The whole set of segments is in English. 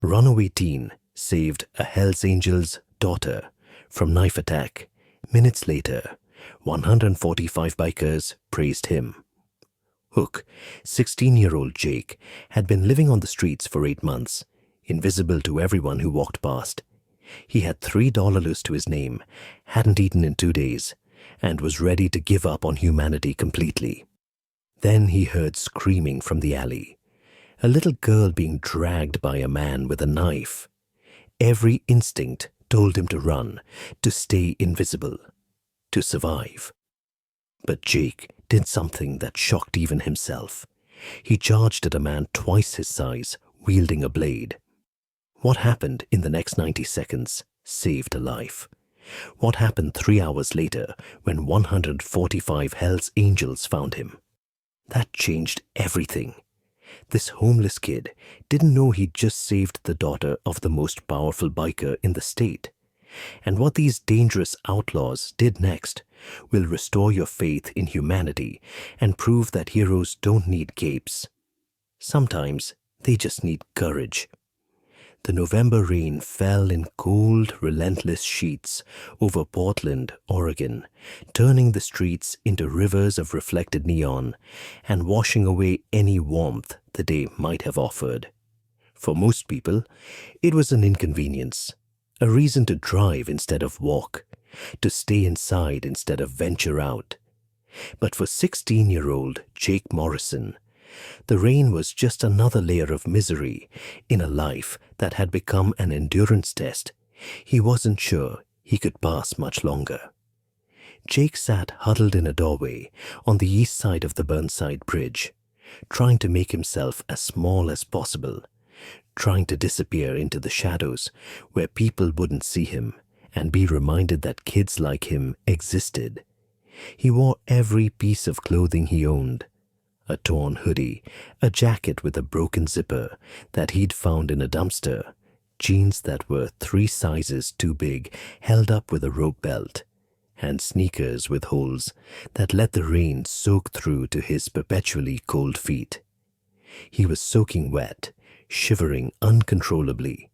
Runaway teen saved a Hells Angels daughter from knife attack. Minutes later, 145 bikers praised him. Hook, 16-year-old Jake, had been living on the streets for 8 months, invisible to everyone who walked past. He had $3 to his name, hadn't eaten in 2 days, and was ready to give up on humanity completely. Then he heard screaming from the alley. A little girl being dragged by a man with a knife. Every instinct told him to run, to stay invisible, to survive. But Jake did something that shocked even himself. He charged at a man twice his size, wielding a blade. What happened in the next 90 seconds saved a life. What happened 3 hours later when 145 Hells Angels found him? That changed everything. This homeless kid didn't know he'd just saved the daughter of the most powerful biker in the state. And what these dangerous outlaws did next will restore your faith in humanity and prove that heroes don't need capes. Sometimes they just need courage. The November rain fell in cold, relentless sheets over Portland, Oregon, turning the streets into rivers of reflected neon and washing away any warmth the day might have offered. For most people, it was an inconvenience, a reason to drive instead of walk, to stay inside instead of venture out. But for 16-year-old Jake Morrison, the rain was just another layer of misery in a life that had become an endurance test he wasn't sure he could pass much longer. Jake sat huddled in a doorway on the east side of the Burnside Bridge, trying to make himself as small as possible, trying to disappear into the shadows where people wouldn't see him and be reminded that kids like him existed. He wore every piece of clothing he owned. A torn hoodie, a jacket with a broken zipper that he'd found in a dumpster, jeans that were 3 sizes too big held up with a rope belt, and sneakers with holes that let the rain soak through to his perpetually cold feet. He was soaking wet, shivering uncontrollably,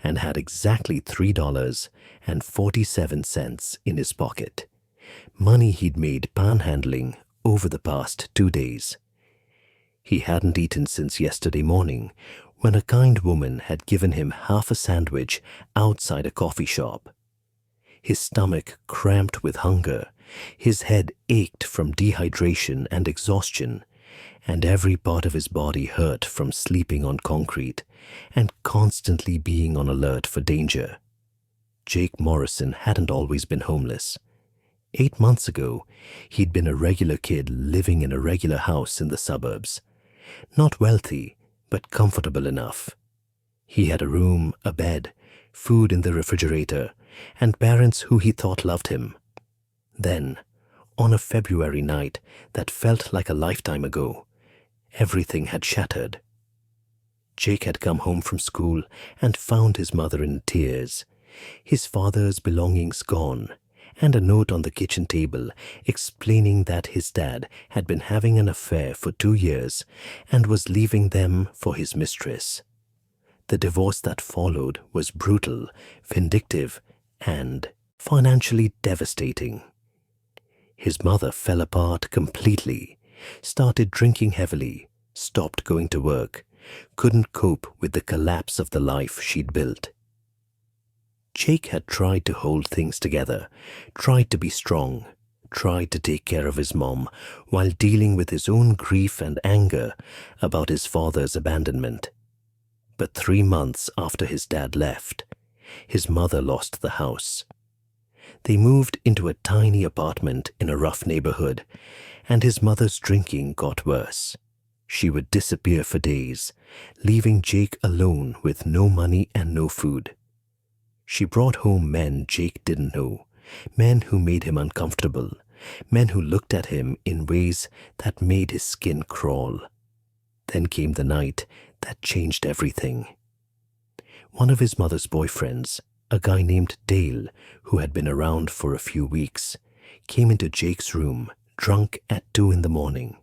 and had exactly $3.47 in his pocket, money he'd made panhandling over the past 2 days. He hadn't eaten since yesterday morning, when a kind woman had given him half a sandwich outside a coffee shop. His stomach cramped with hunger, his head ached from dehydration and exhaustion, and every part of his body hurt from sleeping on concrete and constantly being on alert for danger. Jake Morrison hadn't always been homeless. 8 months ago, he'd been a regular kid living in a regular house in the suburbs. Not wealthy, but comfortable enough. He had a room, a bed, food in the refrigerator, and parents who he thought loved him. Then, on a February night that felt like a lifetime ago, everything had shattered. Jake had come home from school and found his mother in tears, his father's belongings gone, and a note on the kitchen table explaining that his dad had been having an affair for 2 years and was leaving them for his mistress. The divorce that followed was brutal, vindictive, and financially devastating. His mother fell apart completely, started drinking heavily, stopped going to work, couldn't cope with the collapse of the life she'd built. Jake had tried to hold things together, tried to be strong, tried to take care of his mom while dealing with his own grief and anger about his father's abandonment. But 3 months after his dad left, his mother lost the house. They moved into a tiny apartment in a rough neighborhood, and his mother's drinking got worse. She would disappear for days, leaving Jake alone with no money and no food. She brought home men Jake didn't know, men who made him uncomfortable, men who looked at him in ways that made his skin crawl. Then came the night that changed everything. One of his mother's boyfriends, a guy named Dale, who had been around for a few weeks, came into Jake's room, drunk at 2 in the morning.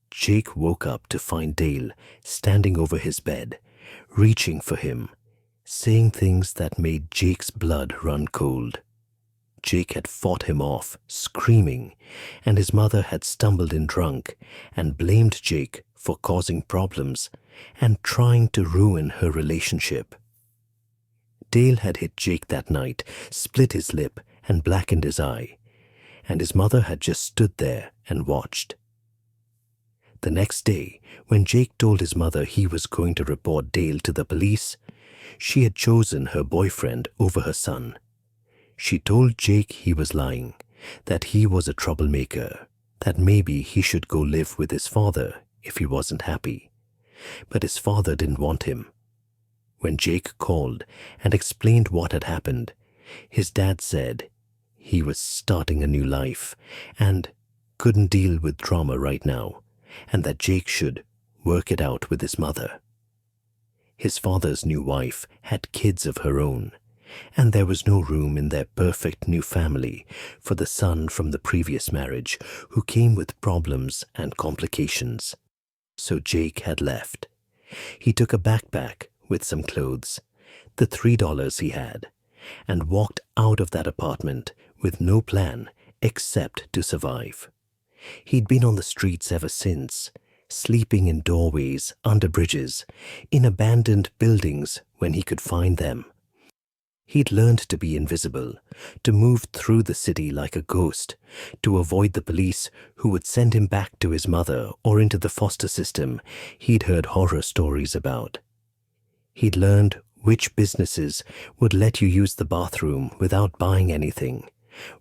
Jake woke up to find Dale standing over his bed, reaching for him, saying things that made Jake's blood run cold. Jake had fought him off, screaming, and his mother had stumbled in drunk and blamed Jake for causing problems and trying to ruin her relationship. Dale had hit Jake that night, split his lip, and blackened his eye, and his mother had just stood there and watched. The next day, when Jake told his mother he was going to report Dale to the police, she had chosen her boyfriend over her son. She told Jake he was lying, that he was a troublemaker, that maybe he should go live with his father if he wasn't happy. But his father didn't want him. When Jake called and explained what had happened, his dad said he was starting a new life and couldn't deal with drama right now, and that Jake should work it out with his mother. His father's new wife had kids of her own, and there was no room in their perfect new family for the son from the previous marriage who came with problems and complications. So Jake had left. He took a backpack with some clothes, the $3 he had, and walked out of that apartment with no plan except to survive. He'd been on the streets ever since, sleeping in doorways, under bridges, in abandoned buildings when he could find them. He'd learned to be invisible, to move through the city like a ghost, to avoid the police who would send him back to his mother or into the foster system he'd heard horror stories about. He'd learned which businesses would let you use the bathroom without buying anything,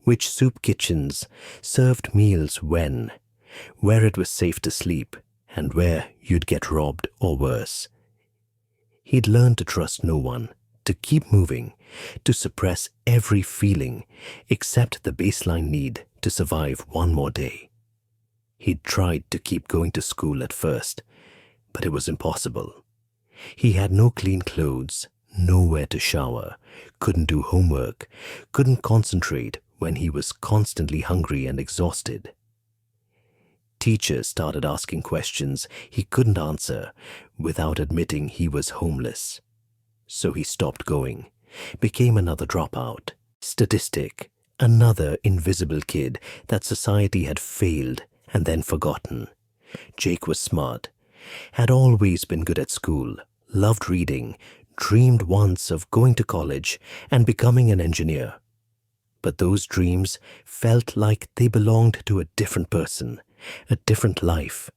which soup kitchens served meals when, where it was safe to sleep, and where you'd get robbed or worse. He'd learned to trust no one, to keep moving, to suppress every feeling except the baseline need to survive one more day. He'd tried to keep going to school at first, but it was impossible. He had no clean clothes, nowhere to shower, couldn't do homework, couldn't concentrate when he was constantly hungry and exhausted. Teachers started asking questions he couldn't answer without admitting he was homeless. So he stopped going, became another dropout, statistic, another invisible kid that society had failed and then forgotten. Jake was smart, had always been good at school, loved reading, dreamed once of going to college and becoming an engineer. But those dreams felt like they belonged to a different person, a different life.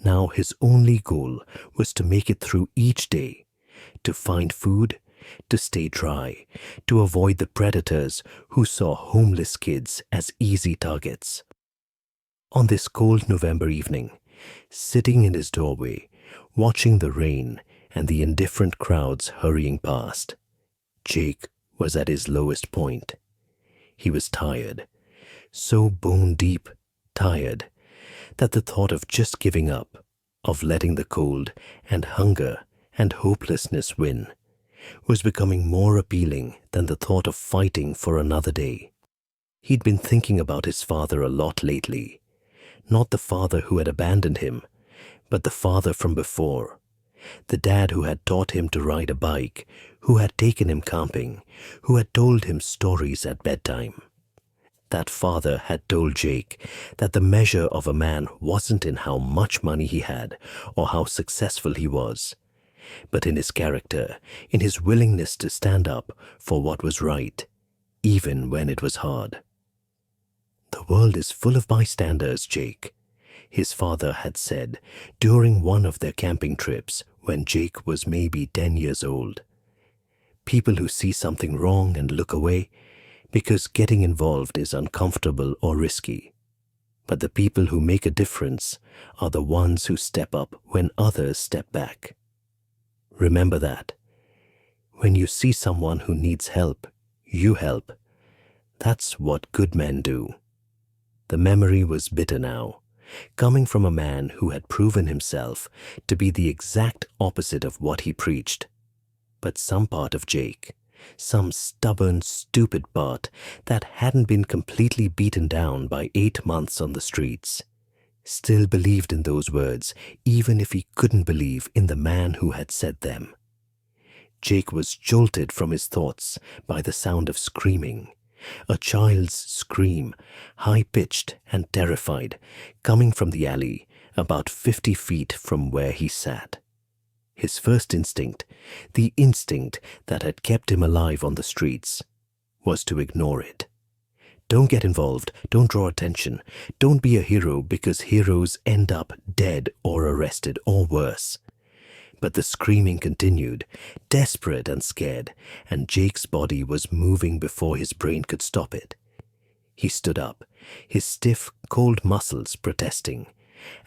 Now his only goal was to make it through each day, to find food, to stay dry, to avoid the predators who saw homeless kids as easy targets. On this cold November evening, sitting in his doorway, watching the rain and the indifferent crowds hurrying past, Jake was at his lowest point. He was tired, so bone-deep tired, that the thought of just giving up, of letting the cold and hunger and hopelessness win, was becoming more appealing than the thought of fighting for another day. He'd been thinking about his father a lot lately, not the father who had abandoned him, but the father from before, the dad who had taught him to ride a bike, who had taken him camping, who had told him stories at bedtime. That father had told Jake that the measure of a man wasn't in how much money he had or how successful he was, but in his character, in his willingness to stand up for what was right, even when it was hard. "The world is full of bystanders, Jake," his father had said during one of their camping trips when Jake was maybe 10 years old. "People who see something wrong and look away because getting involved is uncomfortable or risky. But the people who make a difference are the ones who step up when others step back. Remember that. When you see someone who needs help, you help. That's what good men do." The memory was bitter now, coming from a man who had proven himself to be the exact opposite of what he preached. But some part of Jake, some stubborn, stupid part that hadn't been completely beaten down by 8 months on the streets, still believed in those words even if he couldn't believe in the man who had said them. Jake was jolted from his thoughts by the sound of screaming. A child's scream, high-pitched and terrified, coming from the alley about 50 feet from where he sat. His first instinct, the instinct that had kept him alive on the streets, was to ignore it. Don't get involved, don't draw attention, don't be a hero because heroes end up dead or arrested or worse. But the screaming continued, desperate and scared, and Jake's body was moving before his brain could stop it. He stood up, his stiff, cold muscles protesting,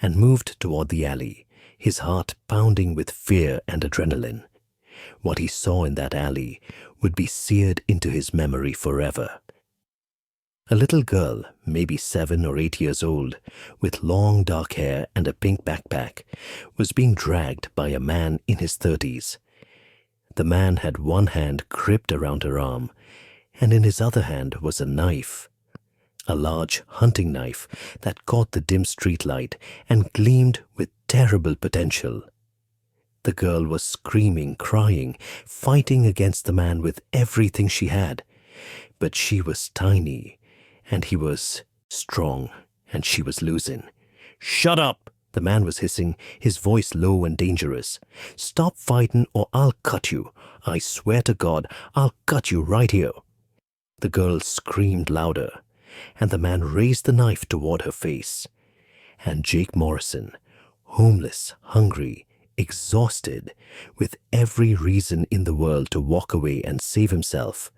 and moved toward the alley, his heart pounding with fear and adrenaline. What he saw in that alley would be seared into his memory forever. A little girl, maybe 7 or 8 years old, with long dark hair and a pink backpack, was being dragged by a man in his 30s. The man had one hand gripped around her arm, and in his other hand was a knife. A large hunting knife that caught the dim streetlight and gleamed with terrible potential. The girl was screaming, crying, fighting against the man with everything she had. But she was tiny, and he was strong, and she was losing. "Shut up!" the man was hissing, his voice low and dangerous. "Stop fighting or I'll cut you. I swear to God, I'll cut you right here." The girl screamed louder, and the man raised the knife toward her face. And Jake Morrison, homeless, hungry, exhausted, with every reason in the world to walk away and save himself,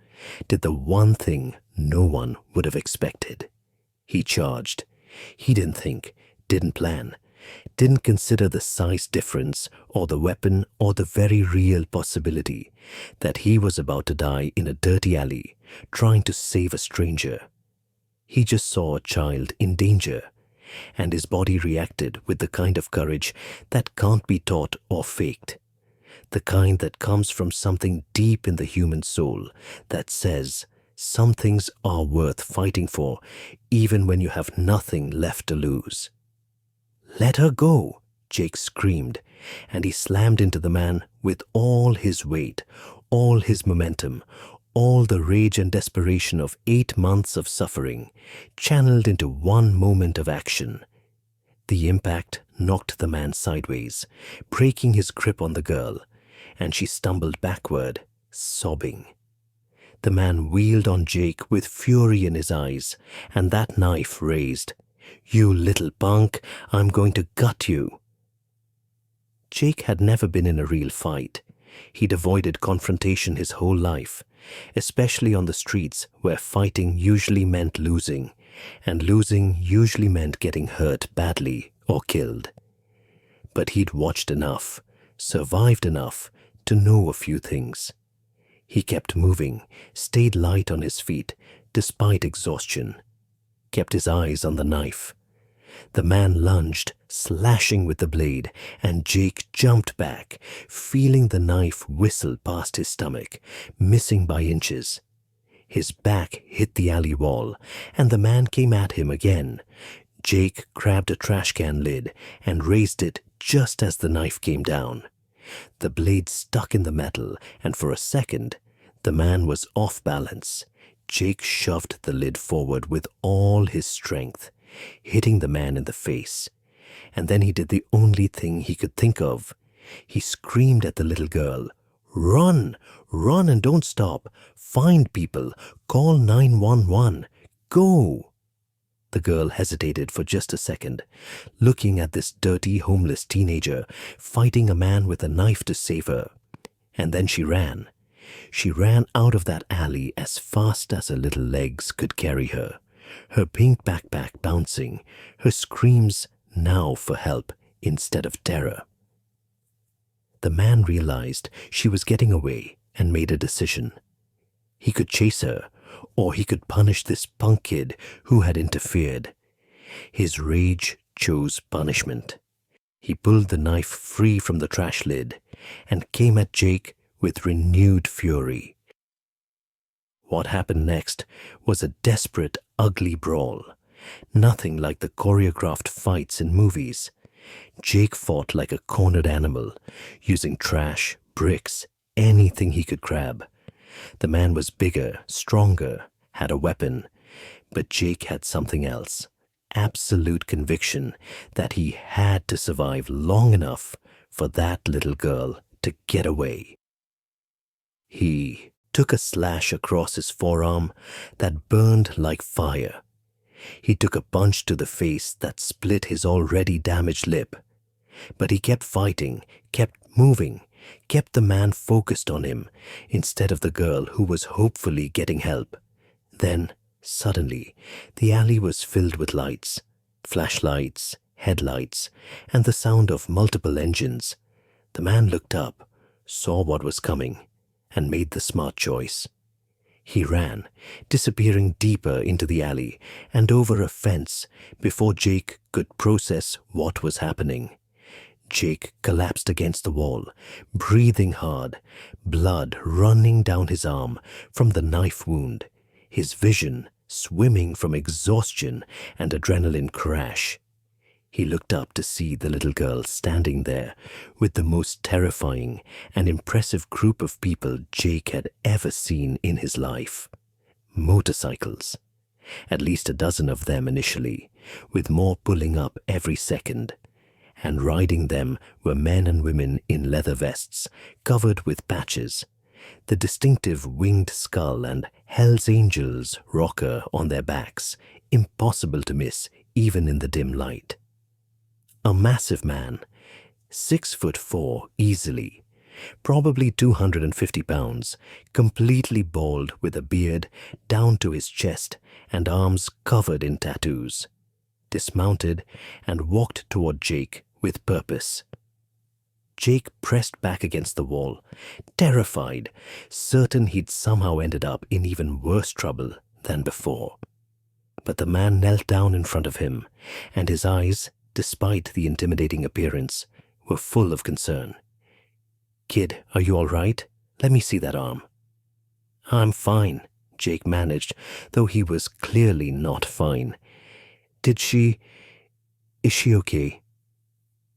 did the one thing no one would have expected. He charged. He didn't think, didn't plan, didn't consider the size difference or the weapon or the very real possibility that he was about to die in a dirty alley trying to save a stranger. He just saw a child in danger, and his body reacted with the kind of courage that can't be taught or faked. The kind that comes from something deep in the human soul that says some things are worth fighting for even when you have nothing left to lose. "Let her go," Jake screamed, and he slammed into the man with all his weight, all his momentum, all the rage and desperation of 8 months of suffering, channeled into one moment of action. The impact knocked the man sideways, breaking his grip on the girl, and she stumbled backward, sobbing. The man wheeled on Jake with fury in his eyes, and that knife raised. "You little punk, I'm going to gut you." Jake had never been in a real fight. He'd avoided confrontation his whole life, especially on the streets where fighting usually meant losing, and losing usually meant getting hurt badly or killed. But he'd watched enough, survived enough, to know a few things. He kept moving, stayed light on his feet, despite exhaustion, kept his eyes on the knife. The man lunged, slashing with the blade, and Jake jumped back, feeling the knife whistle past his stomach, missing by inches. His back hit the alley wall, and the man came at him again. Jake grabbed a trash can lid and raised it just as the knife came down. The blade stuck in the metal, and for a second, the man was off balance. Jake shoved the lid forward with all his strength, hitting the man in the face. And then he did the only thing he could think of. He screamed at the little girl, "Run! Run and don't stop! Find people! Call 911! Go!" The girl hesitated for just a second, looking at this dirty, homeless teenager fighting a man with a knife to save her. And then she ran. She ran out of that alley as fast as her little legs could carry her, her pink backpack bouncing, her screams now for help instead of terror. The man realized she was getting away and made a decision. He could chase her, or he could punish this punk kid who had interfered. His rage chose punishment. He pulled the knife free from the trash lid and came at Jake with renewed fury. What happened next was a desperate, ugly brawl. Nothing like the choreographed fights in movies. Jake fought like a cornered animal, using trash, bricks, anything he could grab. The man was bigger, stronger, had a weapon, but Jake had something else. Absolute conviction that he had to survive long enough for that little girl to get away. He took a slash across his forearm that burned like fire. He took a punch to the face that split his already damaged lip. But he kept fighting, kept moving, kept the man focused on him instead of the girl who was hopefully getting help. Then, suddenly, the alley was filled with lights, flashlights, headlights, and the sound of multiple engines. The man looked up, saw what was coming, and made the smart choice. He ran, disappearing deeper into the alley and over a fence before Jake could process what was happening. Jake collapsed against the wall, breathing hard, blood running down his arm from the knife wound, his vision swimming from exhaustion and adrenaline crash. He looked up to see the little girl standing there with the most terrifying and impressive group of people Jake had ever seen in his life. Motorcycles. At least a dozen of them initially, with more pulling up every second. And riding them were men and women in leather vests, covered with patches, the distinctive winged skull and Hell's Angels rocker on their backs, impossible to miss even in the dim light. A massive man, 6'4" easily, probably 250 pounds, completely bald with a beard down to his chest and arms covered in tattoos, dismounted and walked toward Jake with purpose. Jake pressed back against the wall, terrified, certain he'd somehow ended up in even worse trouble than before. But the man knelt down in front of him, and his eyes, despite the intimidating appearance, were full of concern. "Kid, are you all right? Let me see that arm." "I'm fine," Jake managed, though he was clearly not fine. Is she okay?"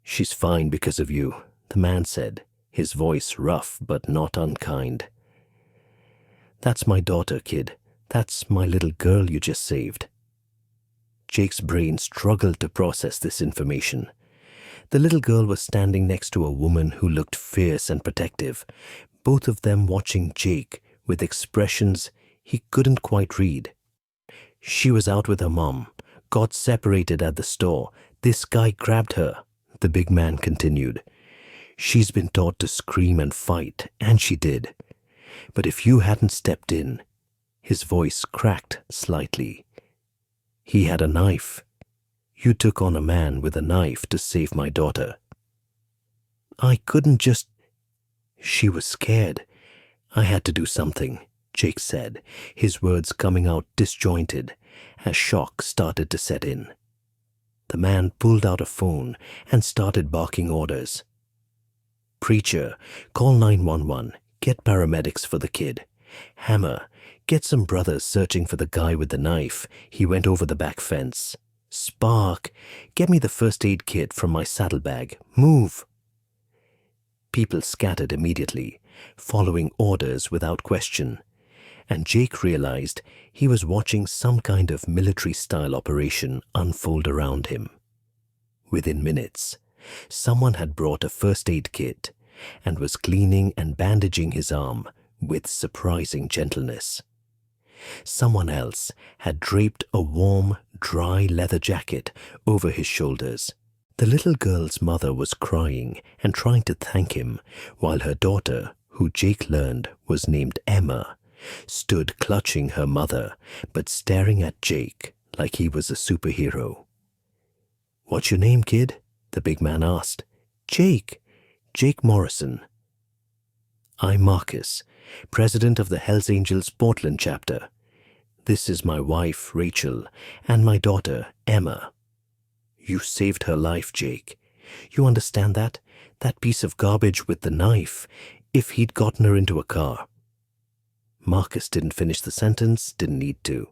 "She's fine because of you," the man said, his voice rough but not unkind. "That's my daughter, kid. That's my little girl you just saved." Jake's brain struggled to process this information. The little girl was standing next to a woman who looked fierce and protective, both of them watching Jake with expressions he couldn't quite read. "She was out with her mom, got separated at the store. This guy grabbed her," the big man continued. "She's been taught to scream and fight, and she did. But if you hadn't stepped in," his voice cracked slightly, "he had a knife. You took on a man with a knife to save my daughter." "I couldn't just—" "She was scared. I had to do something," Jake said, his words coming out disjointed as shock started to set in. The man pulled out a phone and started barking orders. "Preacher, call 911. Get paramedics for the kid. Hammer, get some brothers searching for the guy with the knife. He went over the back fence. Spark, get me the first aid kit from my saddlebag. Move." People scattered immediately, following orders without question, and Jake realized he was watching some kind of military-style operation unfold around him. Within minutes, someone had brought a first aid kit and was cleaning and bandaging his arm with surprising gentleness. Someone else had draped a warm, dry leather jacket over his shoulders. The little girl's mother was crying and trying to thank him, while her daughter, who Jake learned was named Emma, stood clutching her mother but staring at Jake like he was a superhero. "What's your name, kid?" the big man asked. Jake Morrison." "I'm Marcus, president of the Hells Angels Portland chapter. This is my wife, Rachel, and my daughter, Emma." "You saved her life, Jake. You understand that? That piece of garbage with the knife, if he'd gotten her into a car." Marcus didn't finish the sentence, didn't need to.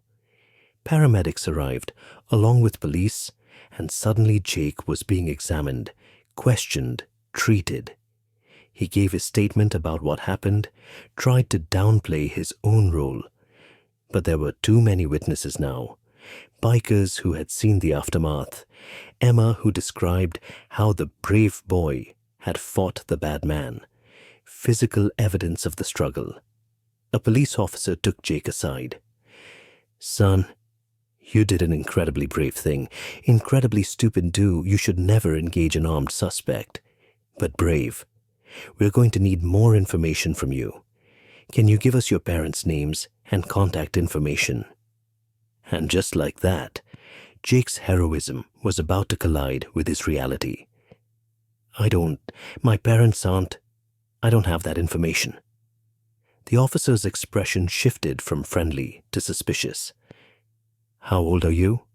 Paramedics arrived, along with police, and suddenly Jake was being examined, questioned, treated. He gave his statement about what happened, tried to downplay his own role. But there were too many witnesses now. Bikers who had seen the aftermath, Emma who described how the brave boy had fought the bad man, physical evidence of the struggle. A police officer took Jake aside. "Son, you did an incredibly brave thing. Incredibly stupid too. You should never engage an armed suspect. But brave. We're going to need more information from you. Can you give us your parents' names and contact information?" And just like that, Jake's heroism was about to collide with his reality. My parents aren't, I don't have that information." The officer's expression shifted from friendly to suspicious. "How old are you?"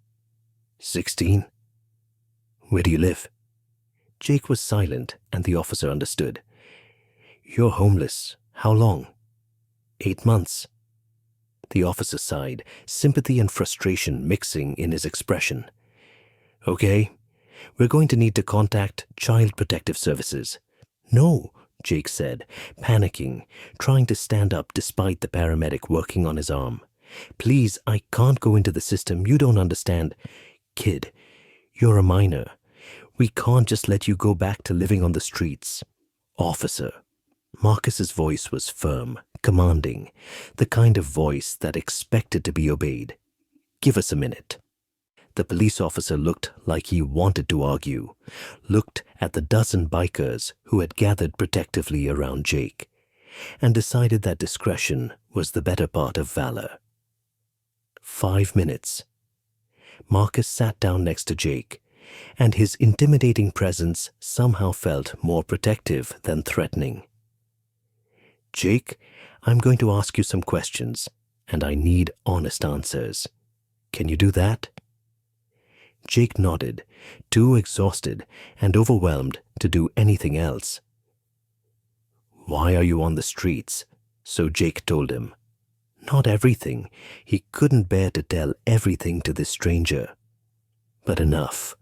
16. "Where do you live?" Jake was silent, and the officer understood. "You're homeless. How long?" 8 months. The officer sighed, sympathy and frustration mixing in his expression. "Okay, we're going to need to contact Child Protective Services." "No," Jake said, panicking, trying to stand up despite the paramedic working on his arm. "Please, I can't go into the system. You don't understand. Kid, you're a minor. We can't just let you go back to living on the streets." "Officer." Marcus's voice was firm, commanding, the kind of voice that expected to be obeyed. "Give us a minute." The police officer looked like he wanted to argue, looked at the dozen bikers who had gathered protectively around Jake, and decided that discretion was the better part of valor. 5 minutes. Marcus sat down next to Jake, and his intimidating presence somehow felt more protective than threatening. "Jake, I'm going to ask you some questions, and I need honest answers. Can you do that?" Jake nodded, too exhausted and overwhelmed to do anything else. "Why are you on the streets?" So Jake told him. Not everything. He couldn't bear to tell everything to this stranger. But enough.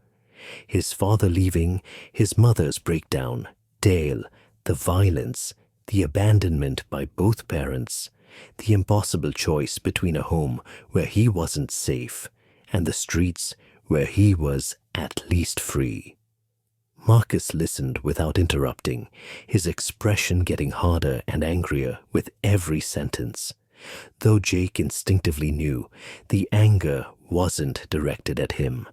His father leaving, his mother's breakdown, Dale, the violence, the abandonment by both parents, the impossible choice between a home where he wasn't safe and the streets where he was at least free. Marcus listened without interrupting, his expression getting harder and angrier with every sentence, though Jake instinctively knew the anger wasn't directed at him.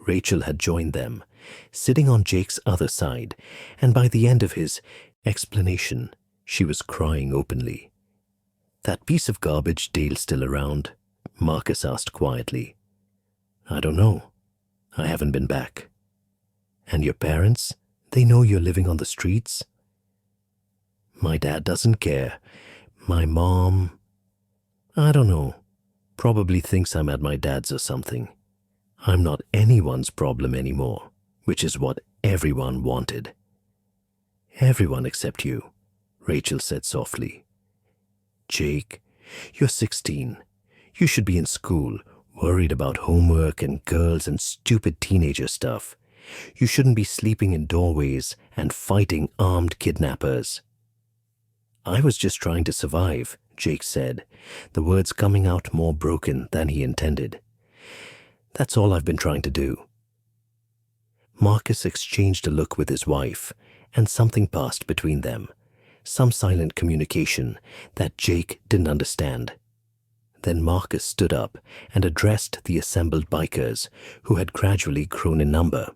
Rachel had joined them, sitting on Jake's other side, and by the end of his explanation, she was crying openly. "That piece of garbage Dale still around?" Marcus asked quietly. "I don't know. I haven't been back." "And your parents? They know you're living on the streets?" "My dad doesn't care. My mom, I don't know. Probably thinks I'm at my dad's or something. I'm not anyone's problem anymore, which is what everyone wanted." "Everyone except you," Rachel said softly. "Jake, you're 16. You should be in school, worried about homework and girls and stupid teenager stuff. You shouldn't be sleeping in doorways and fighting armed kidnappers." "I was just trying to survive," Jake said, the words coming out more broken than he intended. "That's all I've been trying to do." Marcus exchanged a look with his wife, and something passed between them, some silent communication that Jake didn't understand. Then Marcus stood up and addressed the assembled bikers, who had gradually grown in number.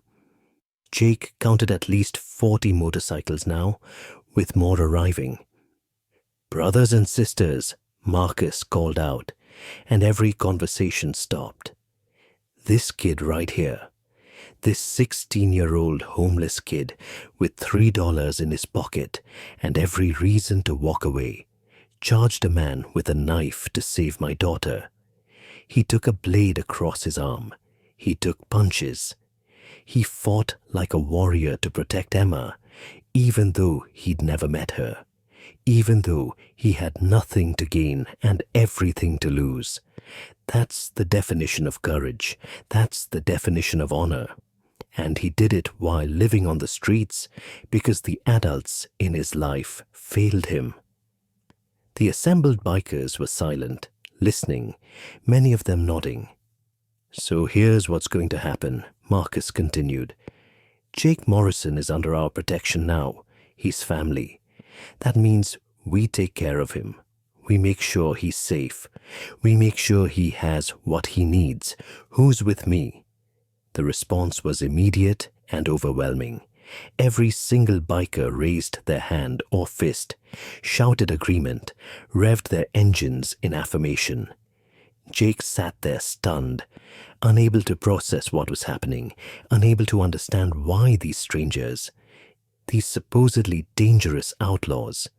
Jake counted at least 40 motorcycles now, with more arriving. "Brothers and sisters," Marcus called out, and every conversation stopped. This kid right here, this 16-year-old homeless kid with $3 in his pocket and every reason to walk away, charged a man with a knife to save my daughter. He took a blade across his arm. He took punches. He fought like a warrior to protect Emma, even though he'd never met her, even though he had nothing to gain and everything to lose. That's the definition of courage. That's the definition of honor. And he did it while living on the streets because the adults in his life failed him. The assembled bikers were silent, listening, many of them nodding. "So here's what's going to happen," Marcus continued. "Jake Morrison is under our protection now. He's family. That means we take care of him. We make sure he's safe. We make sure he has what he needs. Who's with me?" The response was immediate and overwhelming. Every single biker raised their hand or fist, shouted agreement, revved their engines in affirmation. Jake sat there stunned, unable to process what was happening, unable to understand why these strangers, these supposedly dangerous outlaws,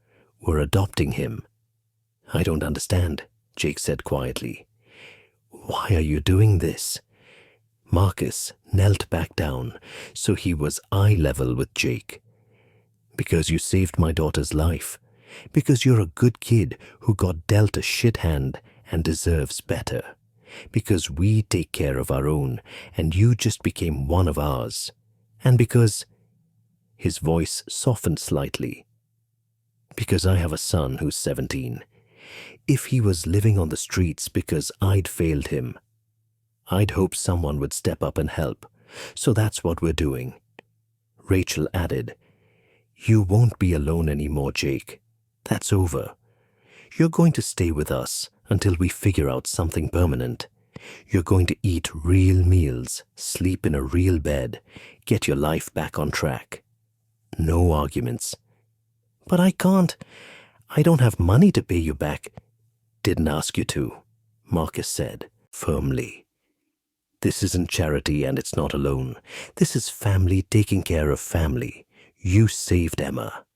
were adopting him. "I don't understand," Jake said quietly. "Why are you doing this?" Marcus knelt back down so he was eye level with Jake. "Because you saved my daughter's life. Because you're a good kid who got dealt a shit hand and deserves better. Because we take care of our own and you just became one of ours. And because—" his voice softened slightly. "Because I have a son who's 17. If he was living on the streets because I'd failed him, I'd hope someone would step up and help. So that's what we're doing." Rachel added, "You won't be alone anymore, Jake. That's over. You're going to stay with us until we figure out something permanent. You're going to eat real meals, sleep in a real bed, get your life back on track. No arguments." "But I can't. I don't have money to pay you back." "Didn't ask you to," Marcus said firmly. "This isn't charity and it's not a loan. This is family taking care of family. You saved Emma.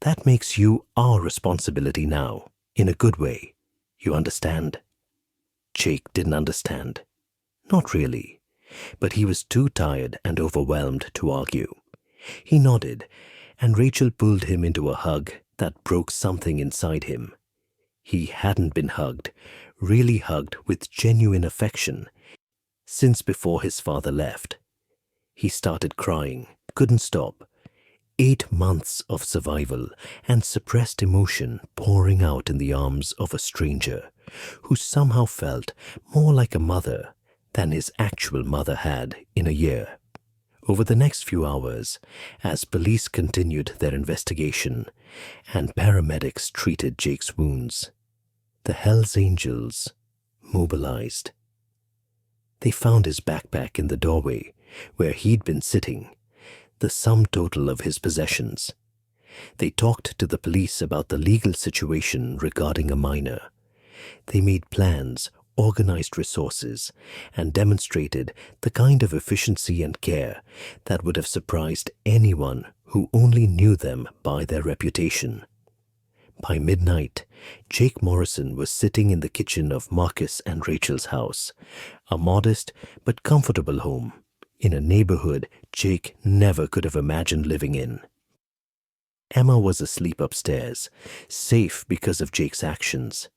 That makes you our responsibility now, in a good way. You understand?" Jake didn't understand. Not really. But he was too tired and overwhelmed to argue. He nodded, and Rachel pulled him into a hug that broke something inside him. He hadn't been hugged, really hugged with genuine affection, since before his father left. He started crying, couldn't stop. 8 months of survival and suppressed emotion pouring out in the arms of a stranger who somehow felt more like a mother than his actual mother had in a year. Over the next few hours, as police continued their investigation and paramedics treated Jake's wounds, the Hells Angels mobilized. They found his backpack in the doorway where he'd been sitting, the sum total of his possessions. They talked to the police about the legal situation regarding a minor. They made plans, organized resources, and demonstrated the kind of efficiency and care that would have surprised anyone who only knew them by their reputation. By midnight, Jake Morrison was sitting in the kitchen of Marcus and Rachel's house, a modest but comfortable home in a neighborhood Jake never could have imagined living in. Emma was asleep upstairs, safe because of Jake's actions.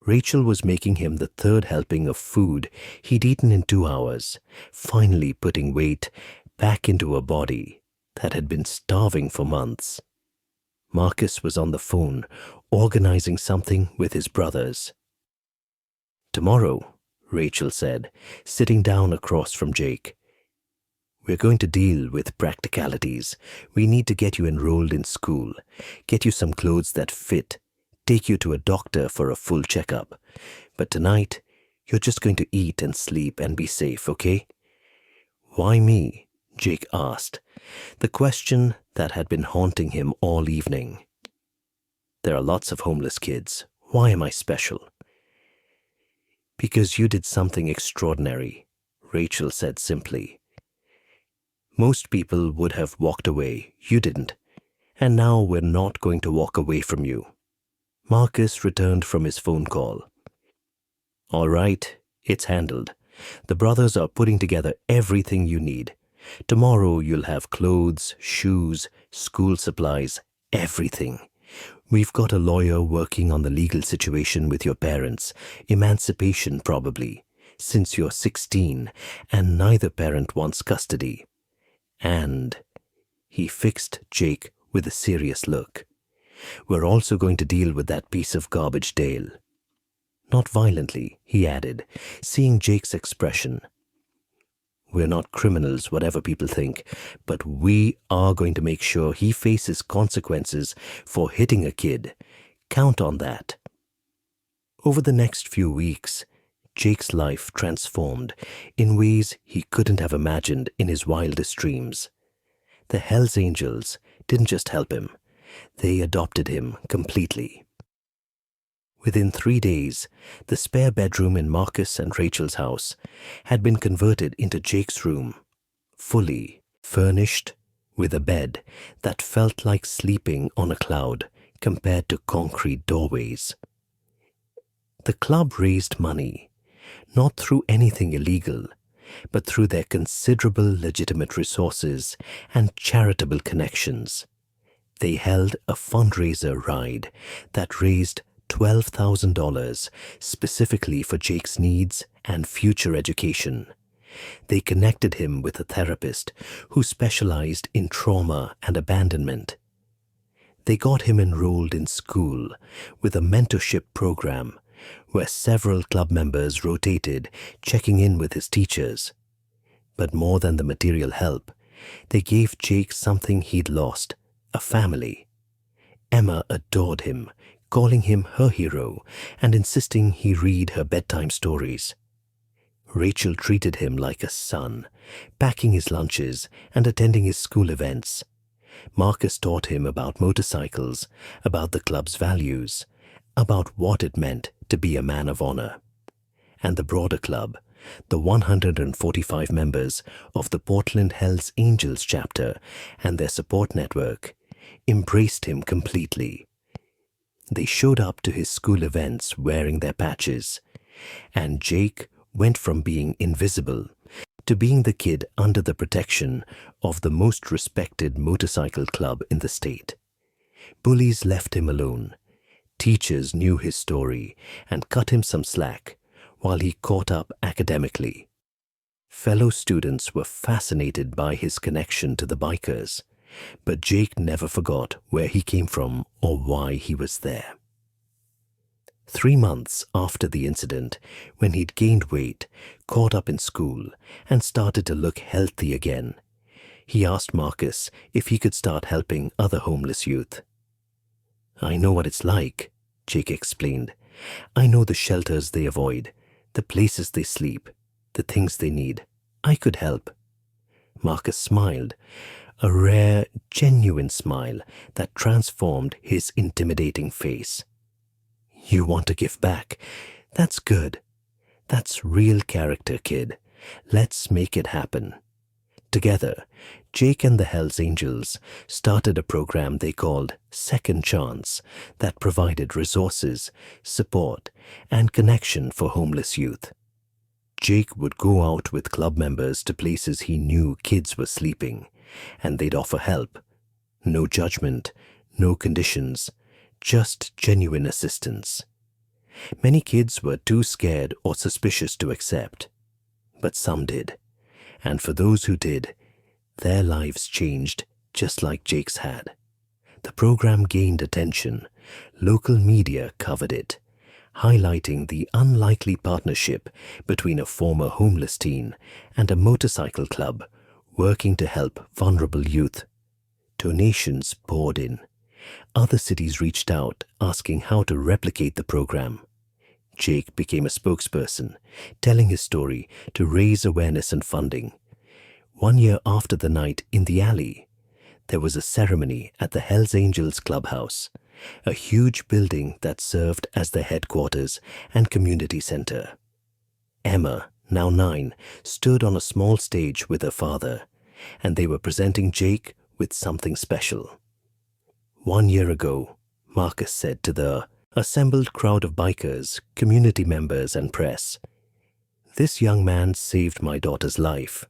Rachel was making him the 3rd helping of food he'd eaten in 2 hours, finally putting weight back into a body that had been starving for months. Marcus was on the phone, organizing something with his brothers. "Tomorrow," Rachel said, sitting down across from Jake, "we're going to deal with practicalities. We need to get you enrolled in school, get you some clothes that fit, take you to a doctor for a full checkup. But tonight, you're just going to eat and sleep and be safe, okay?" "Why me?" Jake asked, the question that had been haunting him all evening. "There are lots of homeless kids. Why am I special?" "Because you did something extraordinary," Rachel said simply. "Most people would have walked away. You didn't. And now we're not going to walk away from you." Marcus returned from his phone call. "All right, it's handled. The brothers are putting together everything you need. Tomorrow you'll have clothes, shoes, school supplies, everything. We've got a lawyer working on the legal situation with your parents, emancipation probably, since you're 16 and neither parent wants custody. And he fixed Jake with a serious look. "We're also going to deal with that piece of garbage, Dale." Not violently, he added, seeing Jake's expression. "We're not criminals, whatever people think, but we are going to make sure he faces consequences for hitting a kid. Count on that." Over the next few weeks, Jake's life transformed in ways he couldn't have imagined in his wildest dreams. The Hells Angels didn't just help him, they adopted him completely. Within 3 days, the spare bedroom in Marcus and Rachel's house had been converted into Jake's room, fully furnished with a bed that felt like sleeping on a cloud compared to concrete doorways. The club raised money, not through anything illegal, but through their considerable legitimate resources and charitable connections. They held a fundraiser ride that raised $12,000 specifically for Jake's needs and future education. They connected him with a therapist who specialized in trauma and abandonment. They got him enrolled in school with a mentorship program where several club members rotated, checking in with his teachers. But more than the material help, they gave Jake something he'd lost, a family. Emma adored him, calling him her hero and insisting he read her bedtime stories. Rachel treated him like a son, packing his lunches and attending his school events. Marcus taught him about motorcycles, about the club's values, about what it meant to be a man of honor. And the broader club, the 145 members of the Portland Hells Angels chapter and their support network, embraced him completely. They showed up to his school events wearing their patches, and Jake went from being invisible to being the kid under the protection of the most respected motorcycle club in the state. Bullies left him alone. Teachers knew his story and cut him some slack while he caught up academically. Fellow students were fascinated by his connection to the bikers, but Jake never forgot where he came from or why he was there. 3 months after the incident, when he'd gained weight, caught up in school, and started to look healthy again, he asked Marcus if he could start helping other homeless youth. "I know what it's like," Jake explained. "I know the shelters they avoid, the places they sleep, the things they need. I could help." Marcus smiled, a rare, genuine smile that transformed his intimidating face. "You want to give back? That's good. That's real character, kid. Let's make it happen." Together, Jake and the Hells Angels started a program they called Second Chance that provided resources, support, and connection for homeless youth. Jake would go out with club members to places he knew kids were sleeping, and they'd offer help. No judgment, no conditions, just genuine assistance. Many kids were too scared or suspicious to accept, but some did. And for those who did, their lives changed just like Jake's had. The program gained attention. Local media covered it, highlighting the unlikely partnership between a former homeless teen and a motorcycle club working to help vulnerable youth. Donations poured in. Other cities reached out asking how to replicate the program. Jake became a spokesperson, telling his story to raise awareness and funding. 1 year after the night in the alley, there was a ceremony at the Hells Angels clubhouse, a huge building that served as their headquarters and community center. Emma, now 9, stood on a small stage with her father, and they were presenting Jake with something special. 1 year ago, Marcus said to the assembled crowd of bikers, community members, and press, "This young man saved my daughter's life.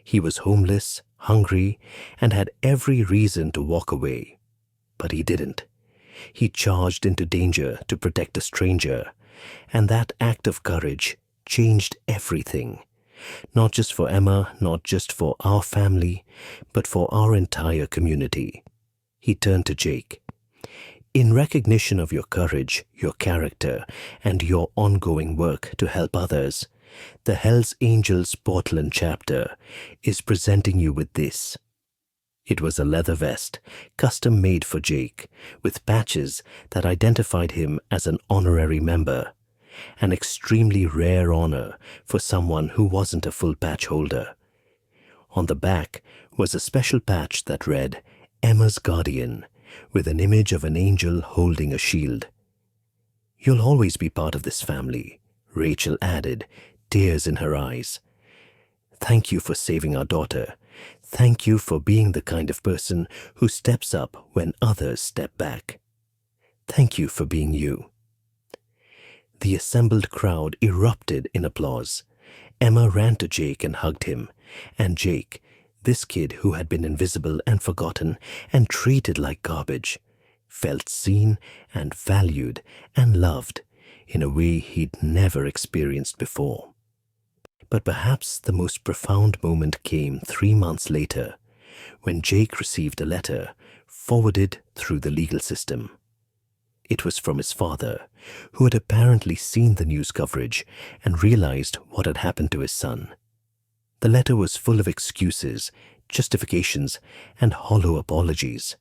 He was homeless, hungry, and had every reason to walk away. But he didn't. He charged into danger to protect a stranger, and that act of courage changed everything. Not just for Emma, not just for our family, but for our entire community. He turned to Jake. In recognition of your courage, your character, and your ongoing work to help others, the Hells Angels Portland chapter is presenting you with this. It was a leather vest, custom made for Jake, with patches that identified him as an honorary member, an extremely rare honor for someone who wasn't a full patch holder. On the back was a special patch that read, Emma's Guardian, with an image of an angel holding a shield. You'll always be part of this family, Rachel added, tears in her eyes. Thank you for saving our daughter. Thank you for being the kind of person who steps up when others step back. Thank you for being you. The assembled crowd erupted in applause. Emma ran to Jake and hugged him, and Jake, this kid who had been invisible and forgotten and treated like garbage, felt seen and valued and loved in a way he'd never experienced before. But perhaps the most profound moment came 3 months later, when Jake received a letter forwarded through the legal system. It was from his father, who had apparently seen the news coverage and realized what had happened to his son. The letter was full of excuses, justifications, and hollow apologies.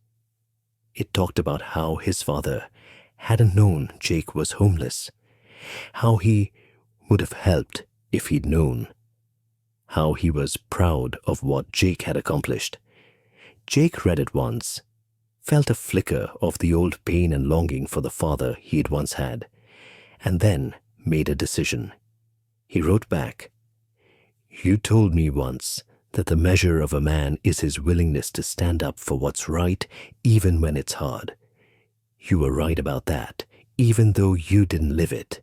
It talked about how his father hadn't known Jake was homeless, how he would have helped if he'd known, how he was proud of what Jake had accomplished. Jake read it once, felt a flicker of the old pain and longing for the father he'd once had, and then made a decision. He wrote back, You told me once that the measure of a man is his willingness to stand up for what's right even when it's hard. You were right about that, even though you didn't live it.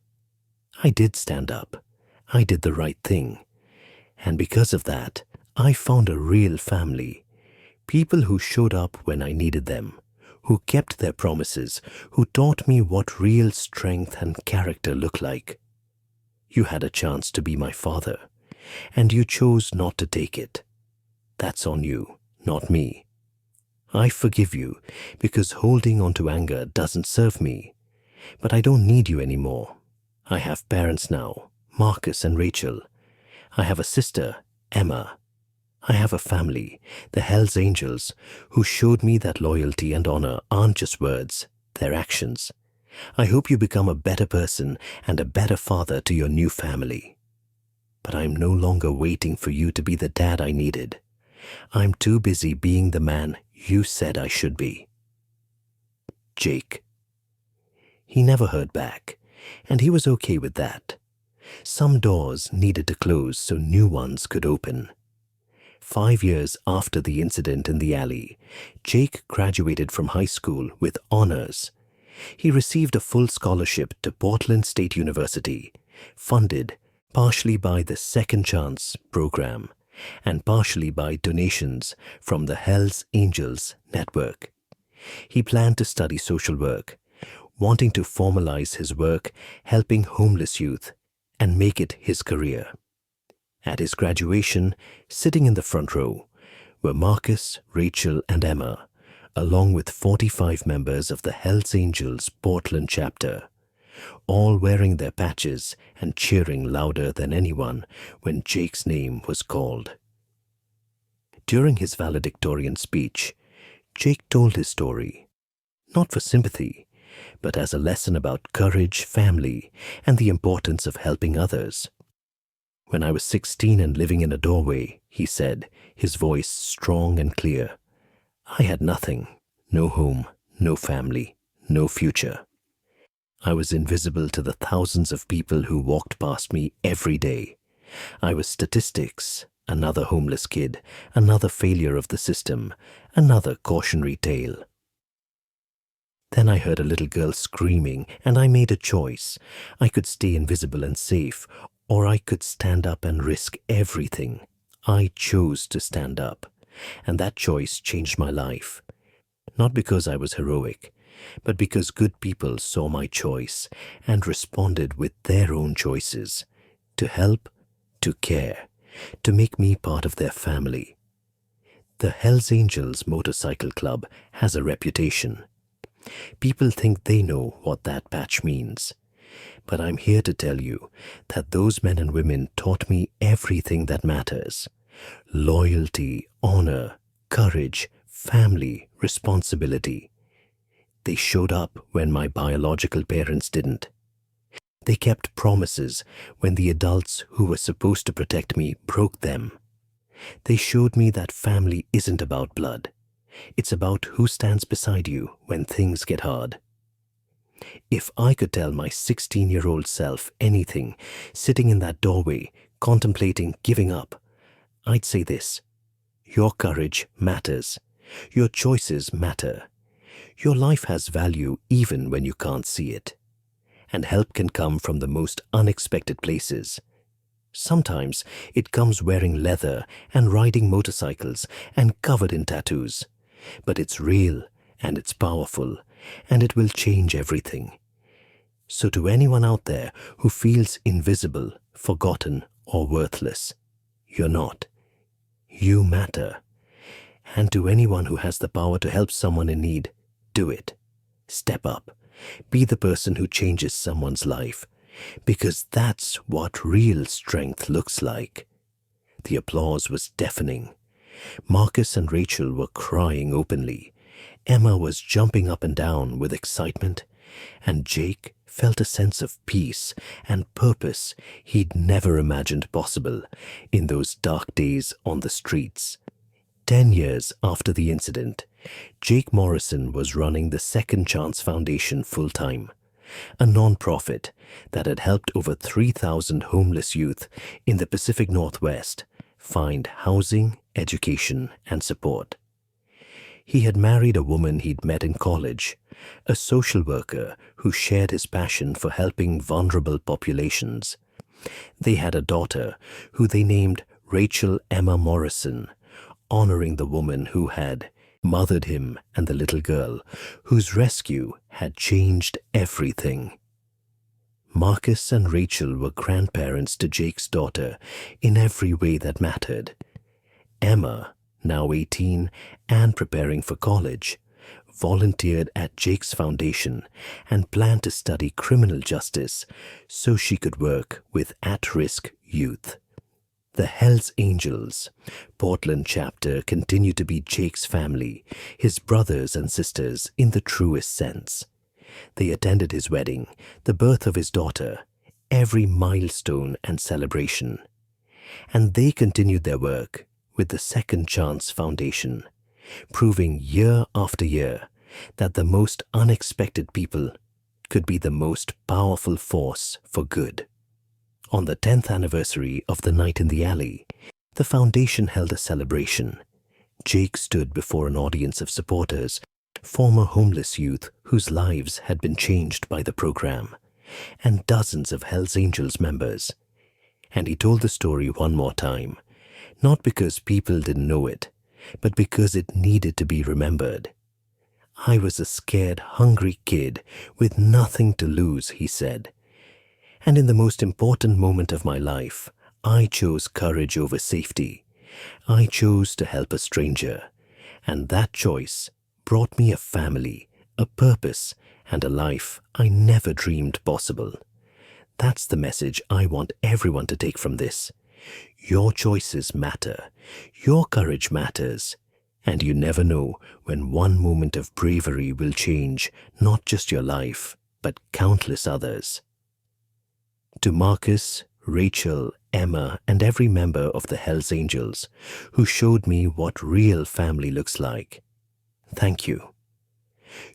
I did stand up. I did the right thing. And because of that, I found a real family. People who showed up when I needed them, who kept their promises, who taught me what real strength and character look like. You had a chance to be my father, and you chose not to take it. That's on you, not me. I forgive you because holding on to anger doesn't serve me. But I don't need you anymore. I have parents now, Marcus and Rachel. I have a sister, Emma. I have a family, the Hells Angels, who showed me that loyalty and honor aren't just words, they're actions. I hope you become a better person and a better father to your new family. But I'm no longer waiting for you to be the dad I needed. I'm too busy being the man you said I should be. Jake. He never heard back, and he was okay with that. Some doors needed to close so new ones could open. 5 years after the incident in the alley, Jake graduated from high school with honors. He received a full scholarship to Portland State University, funded partially by the Second Chance program and partially by donations from the Hells Angels network. He planned to study social work, wanting to formalize his work helping homeless youth and make it his career. At his graduation, sitting in the front row, were Marcus, Rachel, and Emma, along with 45 members of the Hells Angels Portland chapter, all wearing their patches and cheering louder than anyone when Jake's name was called. During his valedictorian speech, Jake told his story, not for sympathy, but as a lesson about courage, family, and the importance of helping others. When I was 16 and living in a doorway, he said, his voice strong and clear, I had nothing, no home, no family, no future. I was invisible to the thousands of people who walked past me every day. I was statistics, another homeless kid, another failure of the system, another cautionary tale. Then I heard a little girl screaming, and I made a choice. I could stay invisible and safe, or I could stand up and risk everything. I chose to stand up, and that choice changed my life. Not because I was heroic, but because good people saw my choice and responded with their own choices, to help, to care, to make me part of their family. The Hells Angels Motorcycle Club has a reputation. People think they know what that patch means. But I'm here to tell you that those men and women taught me everything that matters. Loyalty, honor, courage, family, responsibility. They showed up when my biological parents didn't. They kept promises when the adults who were supposed to protect me broke them. They showed me that family isn't about blood. It's about who stands beside you when things get hard. If I could tell my 16-year-old self anything, sitting in that doorway, contemplating giving up, I'd say this: your courage matters. Your choices matter. Your life has value even when you can't see it. And help can come from the most unexpected places. Sometimes it comes wearing leather and riding motorcycles and covered in tattoos. But it's real and it's powerful, and it will change everything. So to anyone out there who feels invisible, forgotten, or worthless, you're not. You matter. And to anyone who has the power to help someone in need, do it. Step up. Be the person who changes someone's life, because that's what real strength looks like. The applause was deafening. Marcus and Rachel were crying openly. Emma was jumping up and down with excitement, and Jake felt a sense of peace and purpose he'd never imagined possible in those dark days on the streets. 10 years after the incident, Jake Morrison was running the Second Chance Foundation full-time, a non-profit that had helped over 3,000 homeless youth in the Pacific Northwest find housing, education, and support. He had married a woman he'd met in college, a social worker who shared his passion for helping vulnerable populations. They had a daughter who they named Rachel Emma Morrison, honoring the woman who had mothered him and the little girl whose rescue had changed everything. Marcus and Rachel were grandparents to Jake's daughter in every way that mattered. Emma, now 18 and preparing for college, volunteered at Jake's foundation and planned to study criminal justice so she could work with at-risk youth. The Hells Angels Portland chapter continued to be Jake's family, his brothers and sisters in the truest sense. They attended his wedding, the birth of his daughter, every milestone and celebration. And they continued their work with the Second Chance Foundation, proving year after year that the most unexpected people could be the most powerful force for good. On the 10th anniversary of the Night in the Alley, the foundation held a celebration. Jake stood before an audience of supporters, former homeless youth whose lives had been changed by the program, and dozens of Hells Angels members. And he told the story one more time, not because people didn't know it, but because it needed to be remembered. I was a scared, hungry kid with nothing to lose, he said. And in the most important moment of my life, I chose courage over safety. I chose to help a stranger. And that choice brought me a family, a purpose, and a life I never dreamed possible. That's the message I want everyone to take from this. Your choices matter. Your courage matters. And you never know when one moment of bravery will change not just your life, but countless others. To Marcus, Rachel, Emma, and every member of the Hells Angels who showed me what real family looks like, thank you.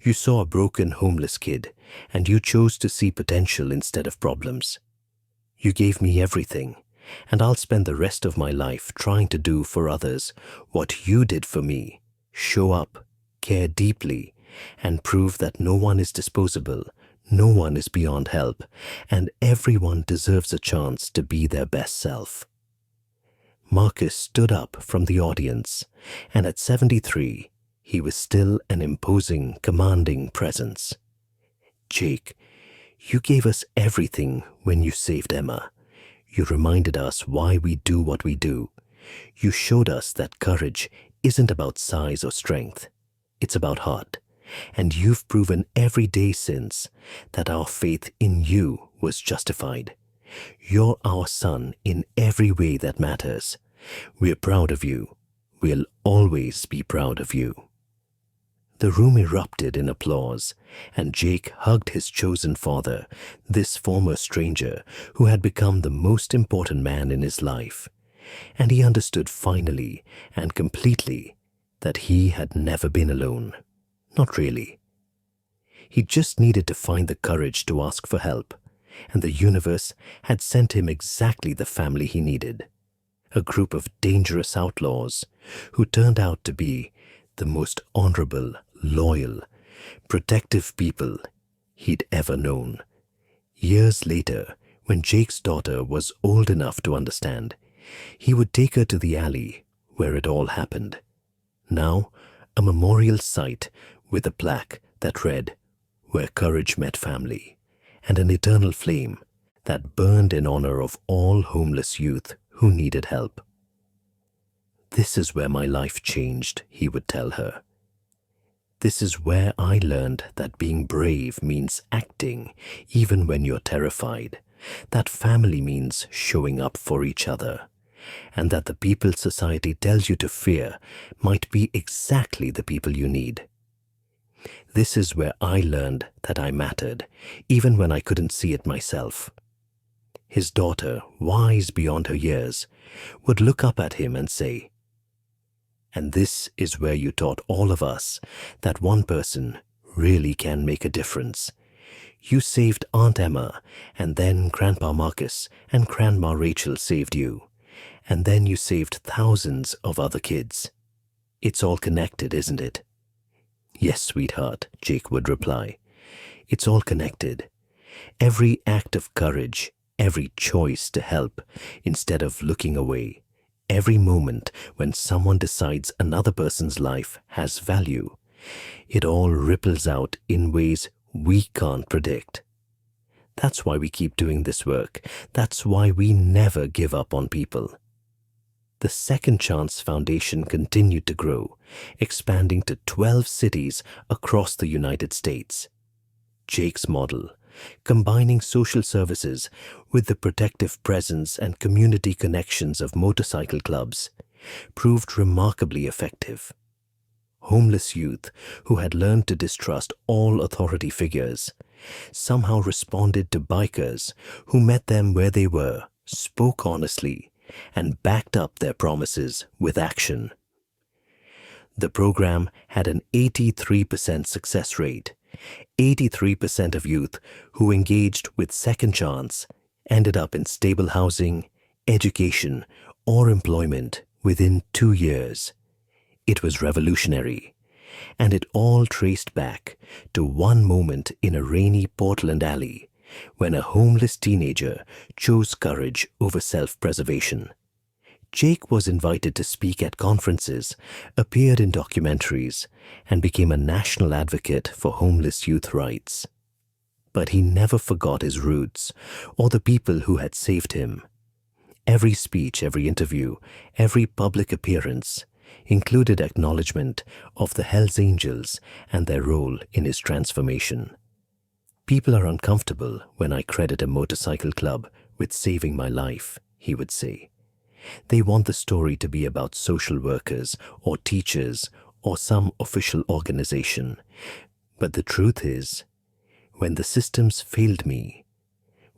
You saw a broken homeless kid, and you chose to see potential instead of problems. You gave me everything, and I'll spend the rest of my life trying to do for others what you did for me: show up, care deeply, and prove that no one is disposable, no one is beyond help, and everyone deserves a chance to be their best self. Marcus stood up from the audience, and at 73, he was still an imposing, commanding presence. Jake, you gave us everything when you saved Emma. You reminded us why we do what we do. You showed us that courage isn't about size or strength. It's about heart. And you've proven every day since that our faith in you was justified. You're our son in every way that matters. We're proud of you. We'll always be proud of you. The room erupted in applause, and Jake hugged his chosen father, this former stranger who had become the most important man in his life. And he understood finally and completely that he had never been alone. Not really. He just needed to find the courage to ask for help, and the universe had sent him exactly the family he needed. A group of dangerous outlaws who turned out to be the most honorable, loyal, protective people he'd ever known. Years later, when Jake's daughter was old enough to understand, he would take her to the alley where it all happened. Now, a memorial site with a plaque that read, "Where courage met family," and an eternal flame that burned in honor of all homeless youth who needed help. "This is where my life changed," he would tell her. "This is where I learned that being brave means acting even when you're terrified, that family means showing up for each other, and that the people society tells you to fear might be exactly the people you need. This is where I learned that I mattered, even when I couldn't see it myself." His daughter, wise beyond her years, would look up at him and say, "And this is where you taught all of us that one person really can make a difference. You saved Aunt Emma, and then Grandpa Marcus and Grandma Rachel saved you, and then you saved thousands of other kids. It's all connected, isn't it?" "Yes, sweetheart," Jake would reply. "It's all connected. Every act of courage, every choice to help instead of looking away, every moment when someone decides another person's life has value, it all ripples out in ways we can't predict. That's why we keep doing this work. That's why we never give up on people." The Second Chance Foundation continued to grow, expanding to 12 cities across the United States. Jake's model, combining social services with the protective presence and community connections of motorcycle clubs, proved remarkably effective. Homeless youth who had learned to distrust all authority figures somehow responded to bikers who met them where they were, spoke honestly, and backed up their promises with action. The program had an 83% success rate. 83% of youth who engaged with Second Chance ended up in stable housing, education, or employment within 2 years. It was revolutionary, and it all traced back to one moment in a rainy Portland alley when a homeless teenager chose courage over self-preservation. Jake was invited to speak at conferences, appeared in documentaries, and became a national advocate for homeless youth rights. But he never forgot his roots or the people who had saved him. Every speech, every interview, every public appearance included acknowledgement of the Hells Angels and their role in his transformation. "People are uncomfortable when I credit a motorcycle club with saving my life," he would say. "They want the story to be about social workers or teachers or some official organization. But the truth is, when the systems failed me,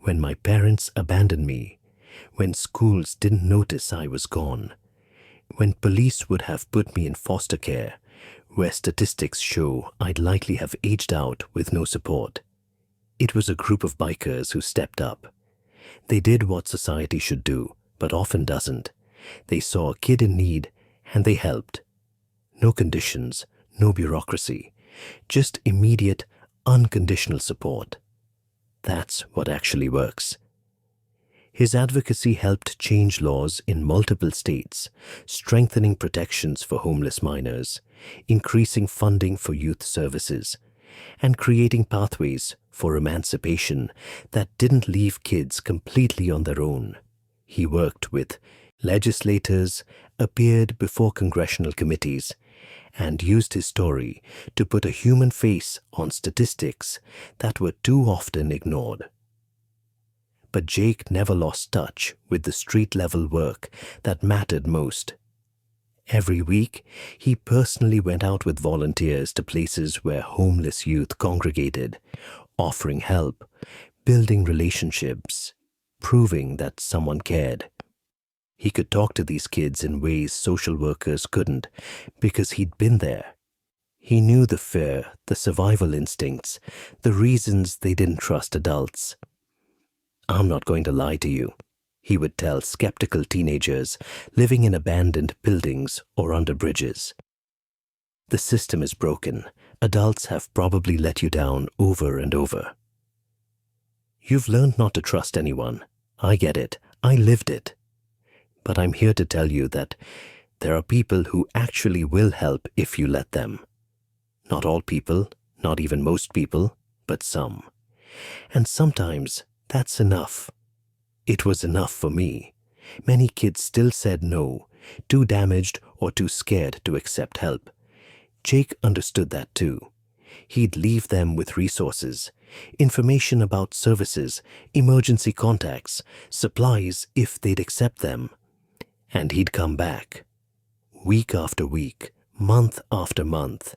when my parents abandoned me, when schools didn't notice I was gone, when police would have put me in foster care, where statistics show I'd likely have aged out with no support, it was a group of bikers who stepped up. They did what society should do, but often doesn't. They saw a kid in need, and they helped. No conditions, no bureaucracy, just immediate, unconditional support. That's what actually works." His advocacy helped change laws in multiple states, strengthening protections for homeless minors, increasing funding for youth services, and creating pathways for emancipation that didn't leave kids completely on their own. He worked with legislators, appeared before congressional committees, and used his story to put a human face on statistics that were too often ignored. But Jake never lost touch with the street-level work that mattered most. Every week, he personally went out with volunteers to places where homeless youth congregated, offering help, building relationships, proving that someone cared. He could talk to these kids in ways social workers couldn't because he'd been there. He knew the fear, the survival instincts, the reasons they didn't trust adults. "I'm not going to lie to you," he would tell skeptical teenagers living in abandoned buildings or under bridges. "The system is broken. Adults have probably let you down over and over. You've learned not to trust anyone. I get it. I lived it. But I'm here to tell you that there are people who actually will help if you let them. Not all people, not even most people, but some. And sometimes that's enough." It was enough for me. Many kids still said no, too damaged or too scared to accept help. Jake understood that too. He'd leave them with resources, information about services, emergency contacts, supplies if they'd accept them. And he'd come back, week after week, month after month,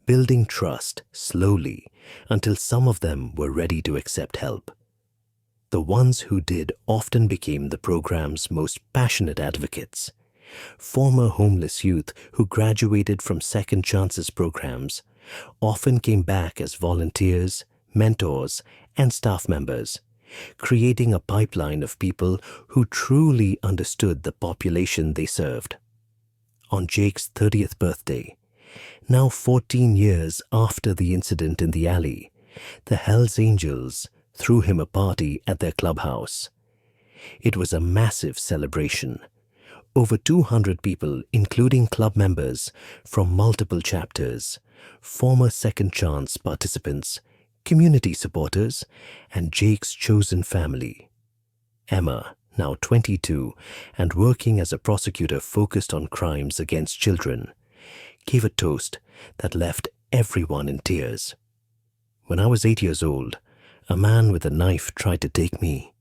building trust slowly until some of them were ready to accept help. The ones who did often became the program's most passionate advocates. Former homeless youth who graduated from Second Chances programs often came back as volunteers, mentors, and staff members, creating a pipeline of people who truly understood the population they served. On Jake's 30th birthday, now 14 years after the incident in the alley, the Hells Angels threw him a party at their clubhouse. It was a massive celebration. Over 200 people, including club members from multiple chapters, former Second Chance participants, community supporters, and Jake's chosen family. Emma, now 22 and working as a prosecutor focused on crimes against children, gave a toast that left everyone in tears. When I was 8 years old, a man with a knife tried to take me.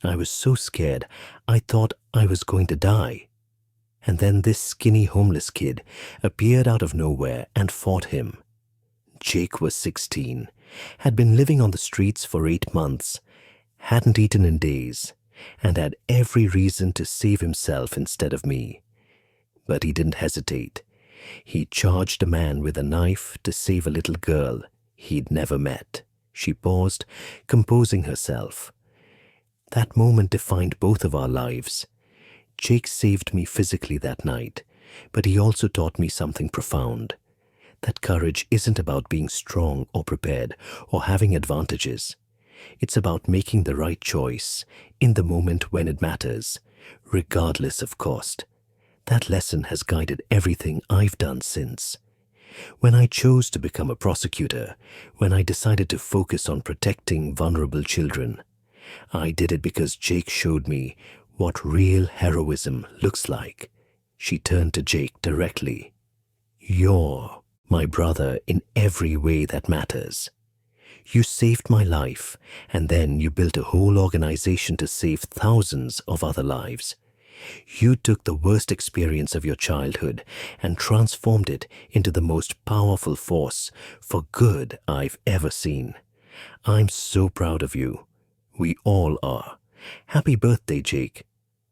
I was so scared, I thought I was going to die. And then this skinny homeless kid appeared out of nowhere and fought him. Jake was 16, had been living on the streets for 8 months, hadn't eaten in days, and had every reason to save himself instead of me. But he didn't hesitate. He charged a man with a knife to save a little girl he'd never met. She paused, composing herself. That moment defined both of our lives. Jake saved me physically that night, but he also taught me something profound. That courage isn't about being strong or prepared or having advantages. It's about making the right choice in the moment when it matters, regardless of cost. That lesson has guided everything I've done since. When I chose to become a prosecutor, when I decided to focus on protecting vulnerable children, I did it because Jake showed me what real heroism looks like. She turned to Jake directly. "You're my brother in every way that matters. You saved my life, and then you built a whole organization to save thousands of other lives. You took the worst experience of your childhood and transformed it into the most powerful force for good I've ever seen. I'm so proud of you. We all are. Happy birthday, Jake.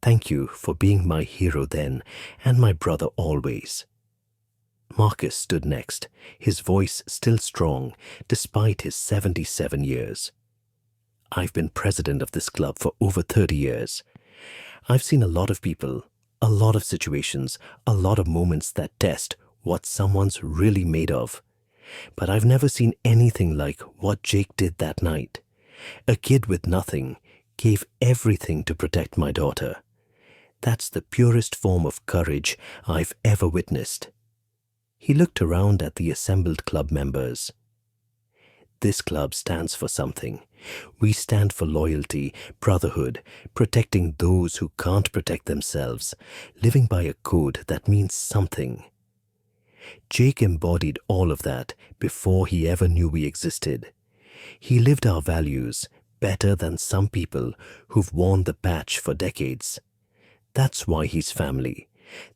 Thank you for being my hero then and my brother always." Marcus stood next, his voice still strong despite his 77 years. "I've been president of this club for over 30 years. I've seen a lot of people, a lot of situations, a lot of moments that test what someone's really made of. But I've never seen anything like what Jake did that night. A kid with nothing gave everything to protect my daughter. That's the purest form of courage I've ever witnessed." He looked around at the assembled club members. "This club stands for something. We stand for loyalty, brotherhood, protecting those who can't protect themselves, living by a code that means something. Jake embodied all of that before he ever knew we existed. He lived our values better than some people who've worn the patch for decades. That's why he's family.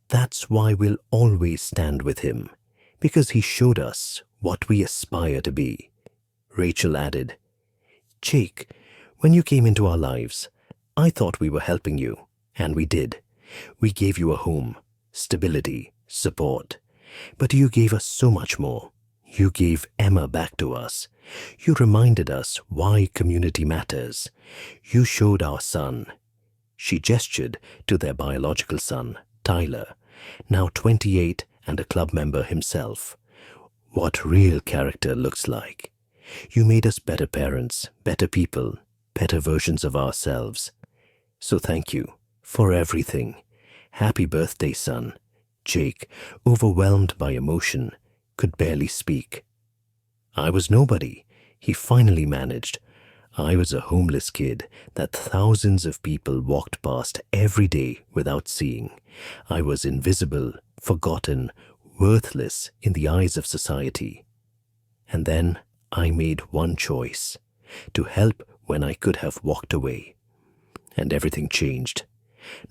That's why we'll always stand with him, because he showed us what we aspire to be. Rachel added, Jake, when you came into our lives, I thought we were helping you, and we did. We gave you a home, stability, support. But you gave us so much more. You gave Emma back to us. You reminded us why community matters. You showed our son. She gestured to their biological son, Tyler, now 28 and a club member himself, what real character looks like. You made us better parents, better people, better versions of ourselves. So thank you for everything. Happy birthday, son. Jake, overwhelmed by emotion, could barely speak. I was nobody, he finally managed. I was a homeless kid that thousands of people walked past every day without seeing. I was invisible, forgotten, worthless in the eyes of society. And then I made one choice, to help when I could have walked away. And everything changed.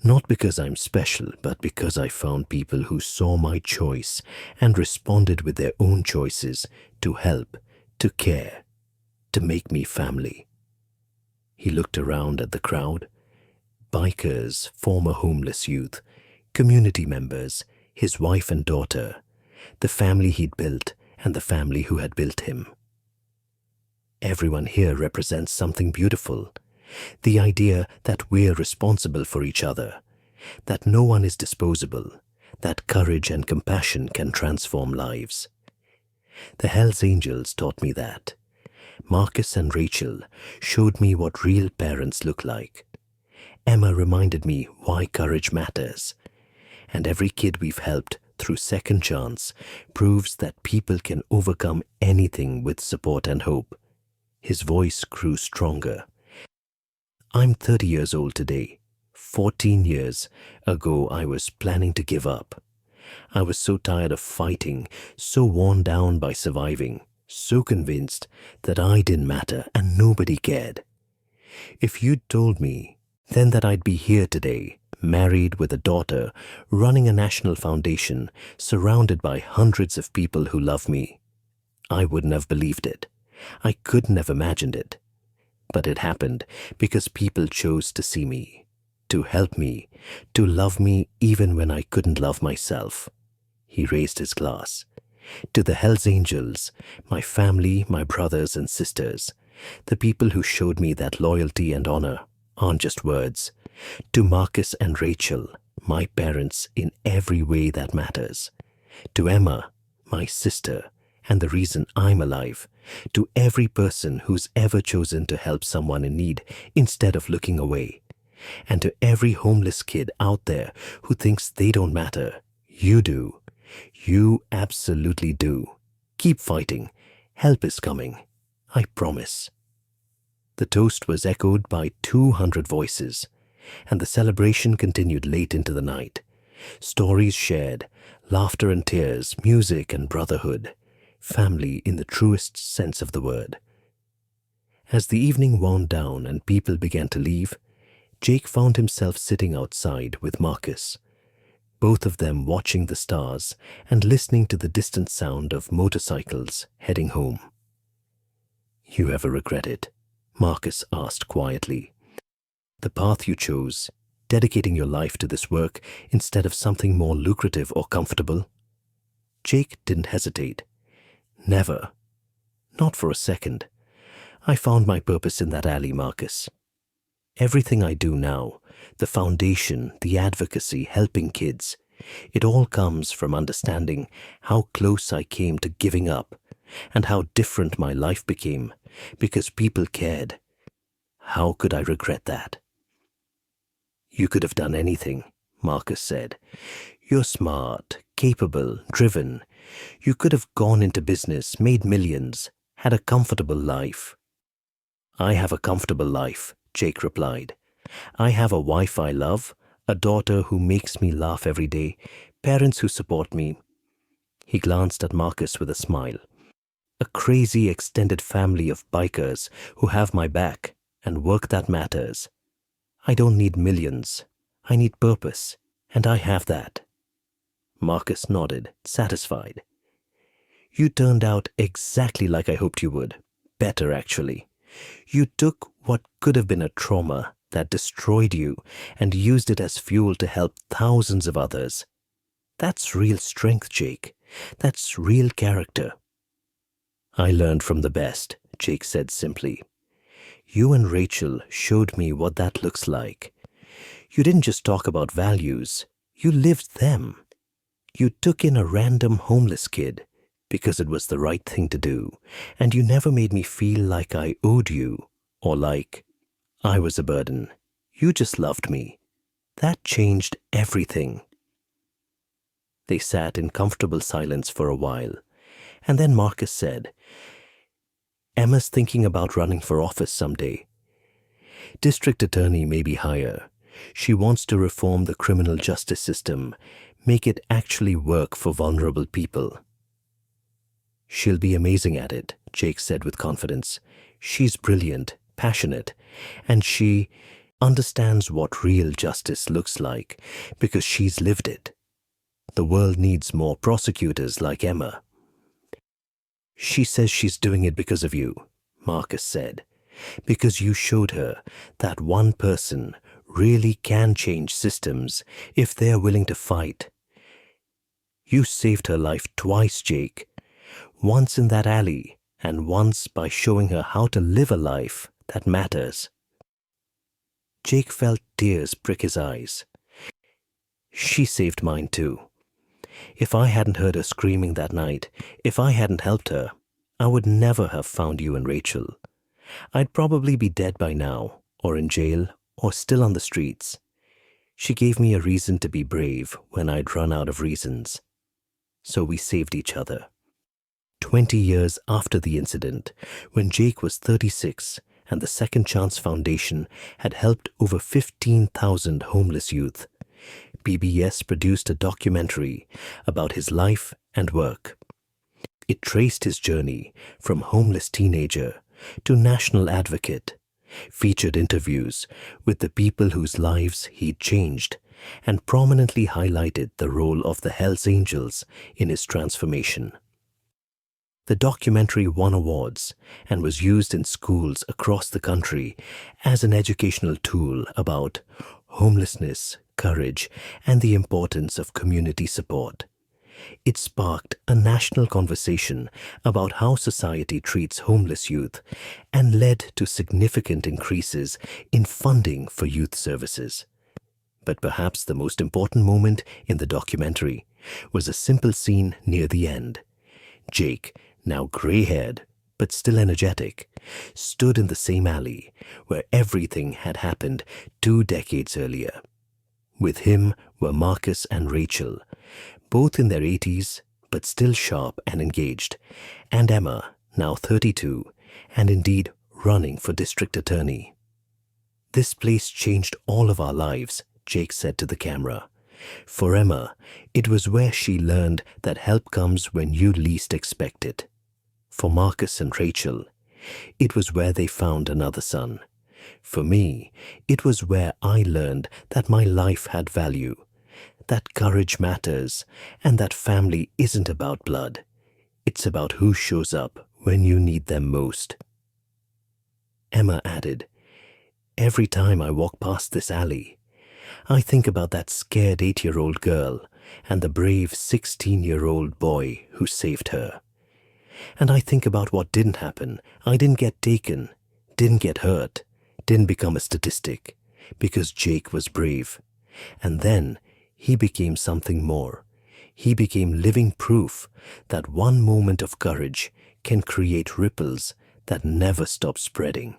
Not because I'm special, but because I found people who saw my choice and responded with their own choices to help, to care, to make me family. He looked around at the crowd. Bikers, former homeless youth, community members, his wife and daughter, the family he'd built and the family who had built him. Everyone here represents something beautiful. The idea that we're responsible for each other, that no one is disposable, that courage and compassion can transform lives. The Hells Angels taught me that. Marcus and Rachel showed me what real parents look like. Emma reminded me why courage matters. And every kid we've helped through Second Chance proves that people can overcome anything with support and hope. His voice grew stronger. I'm 30 years old today. 14 years ago, I was planning to give up. I was so tired of fighting, so worn down by surviving, so convinced that I didn't matter and nobody cared. If you'd told me then that I'd be here today, married with a daughter, running a national foundation, surrounded by hundreds of people who love me, I wouldn't have believed it. I couldn't have imagined it. But it happened because people chose to see me, to help me, to love me even when I couldn't love myself. He raised his glass. To the Hells Angels, my family, my brothers and sisters, the people who showed me that loyalty and honor aren't just words. To Marcus and Rachel, my parents in every way that matters. To Emma, my sister, and the reason I'm alive. To every person who's ever chosen to help someone in need instead of looking away. And to every homeless kid out there who thinks they don't matter, you do. You absolutely do. Keep fighting. Help is coming. I promise. The toast was echoed by 200 voices, and the celebration continued late into the night. Stories shared, laughter and tears, music and brotherhood. Family in the truest sense of the word. As the evening wound down and people began to leave, Jake found himself sitting outside with Marcus, both of them watching the stars and listening to the distant sound of motorcycles heading home. You ever regret it? Marcus asked quietly. The path you chose, dedicating your life to this work instead of something more lucrative or comfortable? Jake didn't hesitate. Never. Not for a second. I found my purpose in that alley, Marcus. Everything I do now, the foundation, the advocacy, helping kids, it all comes from understanding how close I came to giving up and how different my life became because people cared. How could I regret that? You could have done anything, Marcus said. You're smart, capable, driven. You could have gone into business, made millions, had a comfortable life. I have a comfortable life, Jake replied. I have a wife I love, a daughter who makes me laugh every day, parents who support me. He glanced at Marcus with a smile. A crazy extended family of bikers who have my back and work that matters. I don't need millions. I need purpose, and I have that. Marcus nodded, satisfied. You turned out exactly like I hoped you would. Better, actually. You took what could have been a trauma that destroyed you and used it as fuel to help thousands of others. That's real strength, Jake. That's real character. I learned from the best, Jake said simply. You and Rachel showed me what that looks like. You didn't just talk about values, you lived them. You took in a random homeless kid because it was the right thing to do, and you never made me feel like I owed you or like I was a burden. You just loved me. That changed everything. They sat in comfortable silence for a while, and then Marcus said, Emma's thinking about running for office someday. District attorney may be higher. She wants to reform the criminal justice system, make it actually work for vulnerable people. She'll be amazing at it, Jake said with confidence. She's brilliant, passionate, and she understands what real justice looks like because she's lived it. The world needs more prosecutors like Emma. She says she's doing it because of you, Marcus said, because you showed her that one person really can change systems if they're willing to fight. You saved her life twice, Jake. Once in that alley, and once by showing her how to live a life that matters. Jake felt tears prick his eyes. She saved mine too. If I hadn't heard her screaming that night, if I hadn't helped her, I would never have found you and Rachel. I'd probably be dead by now, or in jail, or still on the streets. She gave me a reason to be brave when I'd run out of reasons. So we saved each other. 20 years after the incident, when Jake was 36 and the Second Chance Foundation had helped over 15,000 homeless youth, PBS produced a documentary about his life and work. It traced his journey from homeless teenager to national advocate, featured interviews with the people whose lives he'd changed, and prominently highlighted the role of the Hells Angels in his transformation. The documentary won awards and was used in schools across the country as an educational tool about homelessness, courage, and the importance of community support. It sparked a national conversation about how society treats homeless youth and led to significant increases in funding for youth services. But perhaps the most important moment in the documentary was a simple scene near the end. Jake, now gray-haired but still energetic, stood in the same alley where everything had happened 2 decades earlier. With him were Marcus and Rachel, both in their 80s but still sharp and engaged, and Emma, now 32, and indeed running for district attorney. This place changed all of our lives, Jake said to the camera. For Emma, it was where she learned that help comes when you least expect it. For Marcus and Rachel, it was where they found another son. For me, it was where I learned that my life had value, that courage matters, and that family isn't about blood. It's about who shows up when you need them most. Emma added, Every time I walk past this alley, I think about that scared 8-year-old girl and the brave 16-year-old boy who saved her. And I think about what didn't happen. I didn't get taken, didn't get hurt, didn't become a statistic, because Jake was brave. And then he became something more. He became living proof that one moment of courage can create ripples that never stop spreading.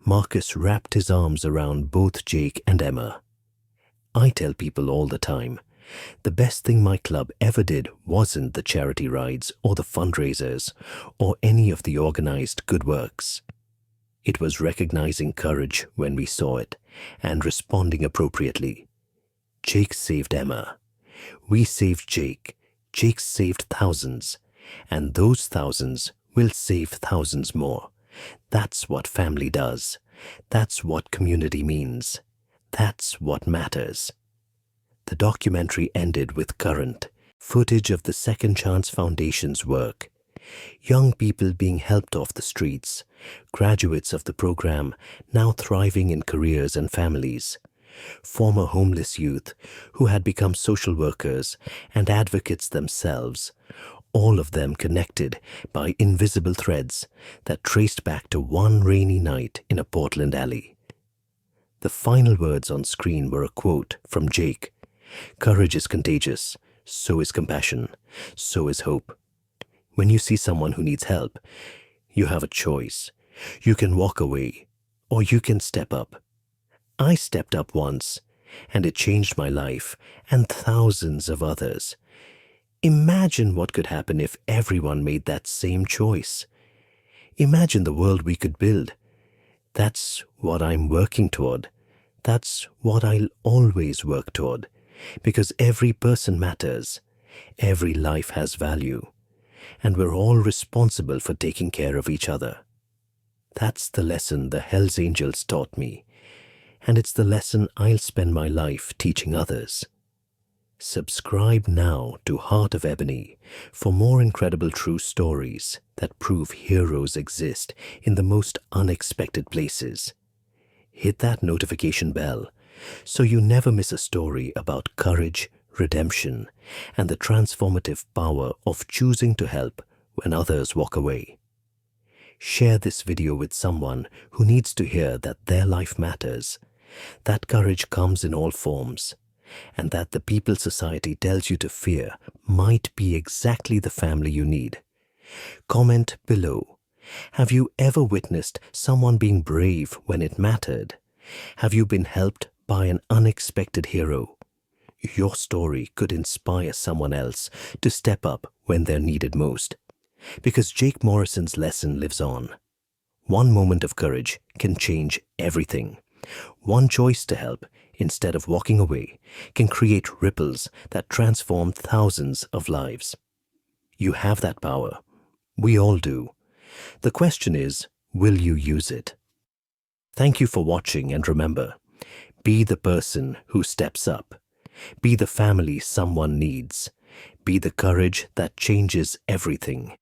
Marcus wrapped his arms around both Jake and Emma. I tell people all the time, the best thing my club ever did wasn't the charity rides or the fundraisers or any of the organized good works. It was recognizing courage when we saw it and responding appropriately. Jake saved Emma. We saved Jake. Jake saved thousands. And those thousands will save thousands more. That's what family does. That's what community means. That's what matters. The documentary ended with current footage of the Second Chance Foundation's work. Young people being helped off the streets, graduates of the program now thriving in careers and families, former homeless youth who had become social workers and advocates themselves, all of them connected by invisible threads that traced back to one rainy night in a Portland alley. The final words on screen were a quote from Jake. "Courage is contagious, so is compassion, so is hope. When you see someone who needs help, you have a choice. You can walk away, or you can step up. I stepped up once, and it changed my life and thousands of others. Imagine what could happen if everyone made that same choice. Imagine the world we could build. That's what I'm working toward. That's what I'll always work toward, because every person matters. Every life has value. And we're all responsible for taking care of each other. That's the lesson the Hells Angels taught me, and it's the lesson I'll spend my life teaching others. Subscribe now to Heart of Ebony for more incredible true stories that prove heroes exist in the most unexpected places. Hit that notification bell so you never miss a story about courage, redemption, and the transformative power of choosing to help when others walk away. Share this video with someone who needs to hear that their life matters, that courage comes in all forms, and that the people society tells you to fear might be exactly the family you need. Comment below. Have you ever witnessed someone being brave when it mattered? Have you been helped by an unexpected hero? Your story could inspire someone else to step up when they're needed most. Because Jake Morrison's lesson lives on. One moment of courage can change everything. One choice to help instead of walking away can create ripples that transform thousands of lives. You have that power. We all do. The question is, will you use it? Thank you for watching, and remember, be the person who steps up. Be the family someone needs. Be the courage that changes everything.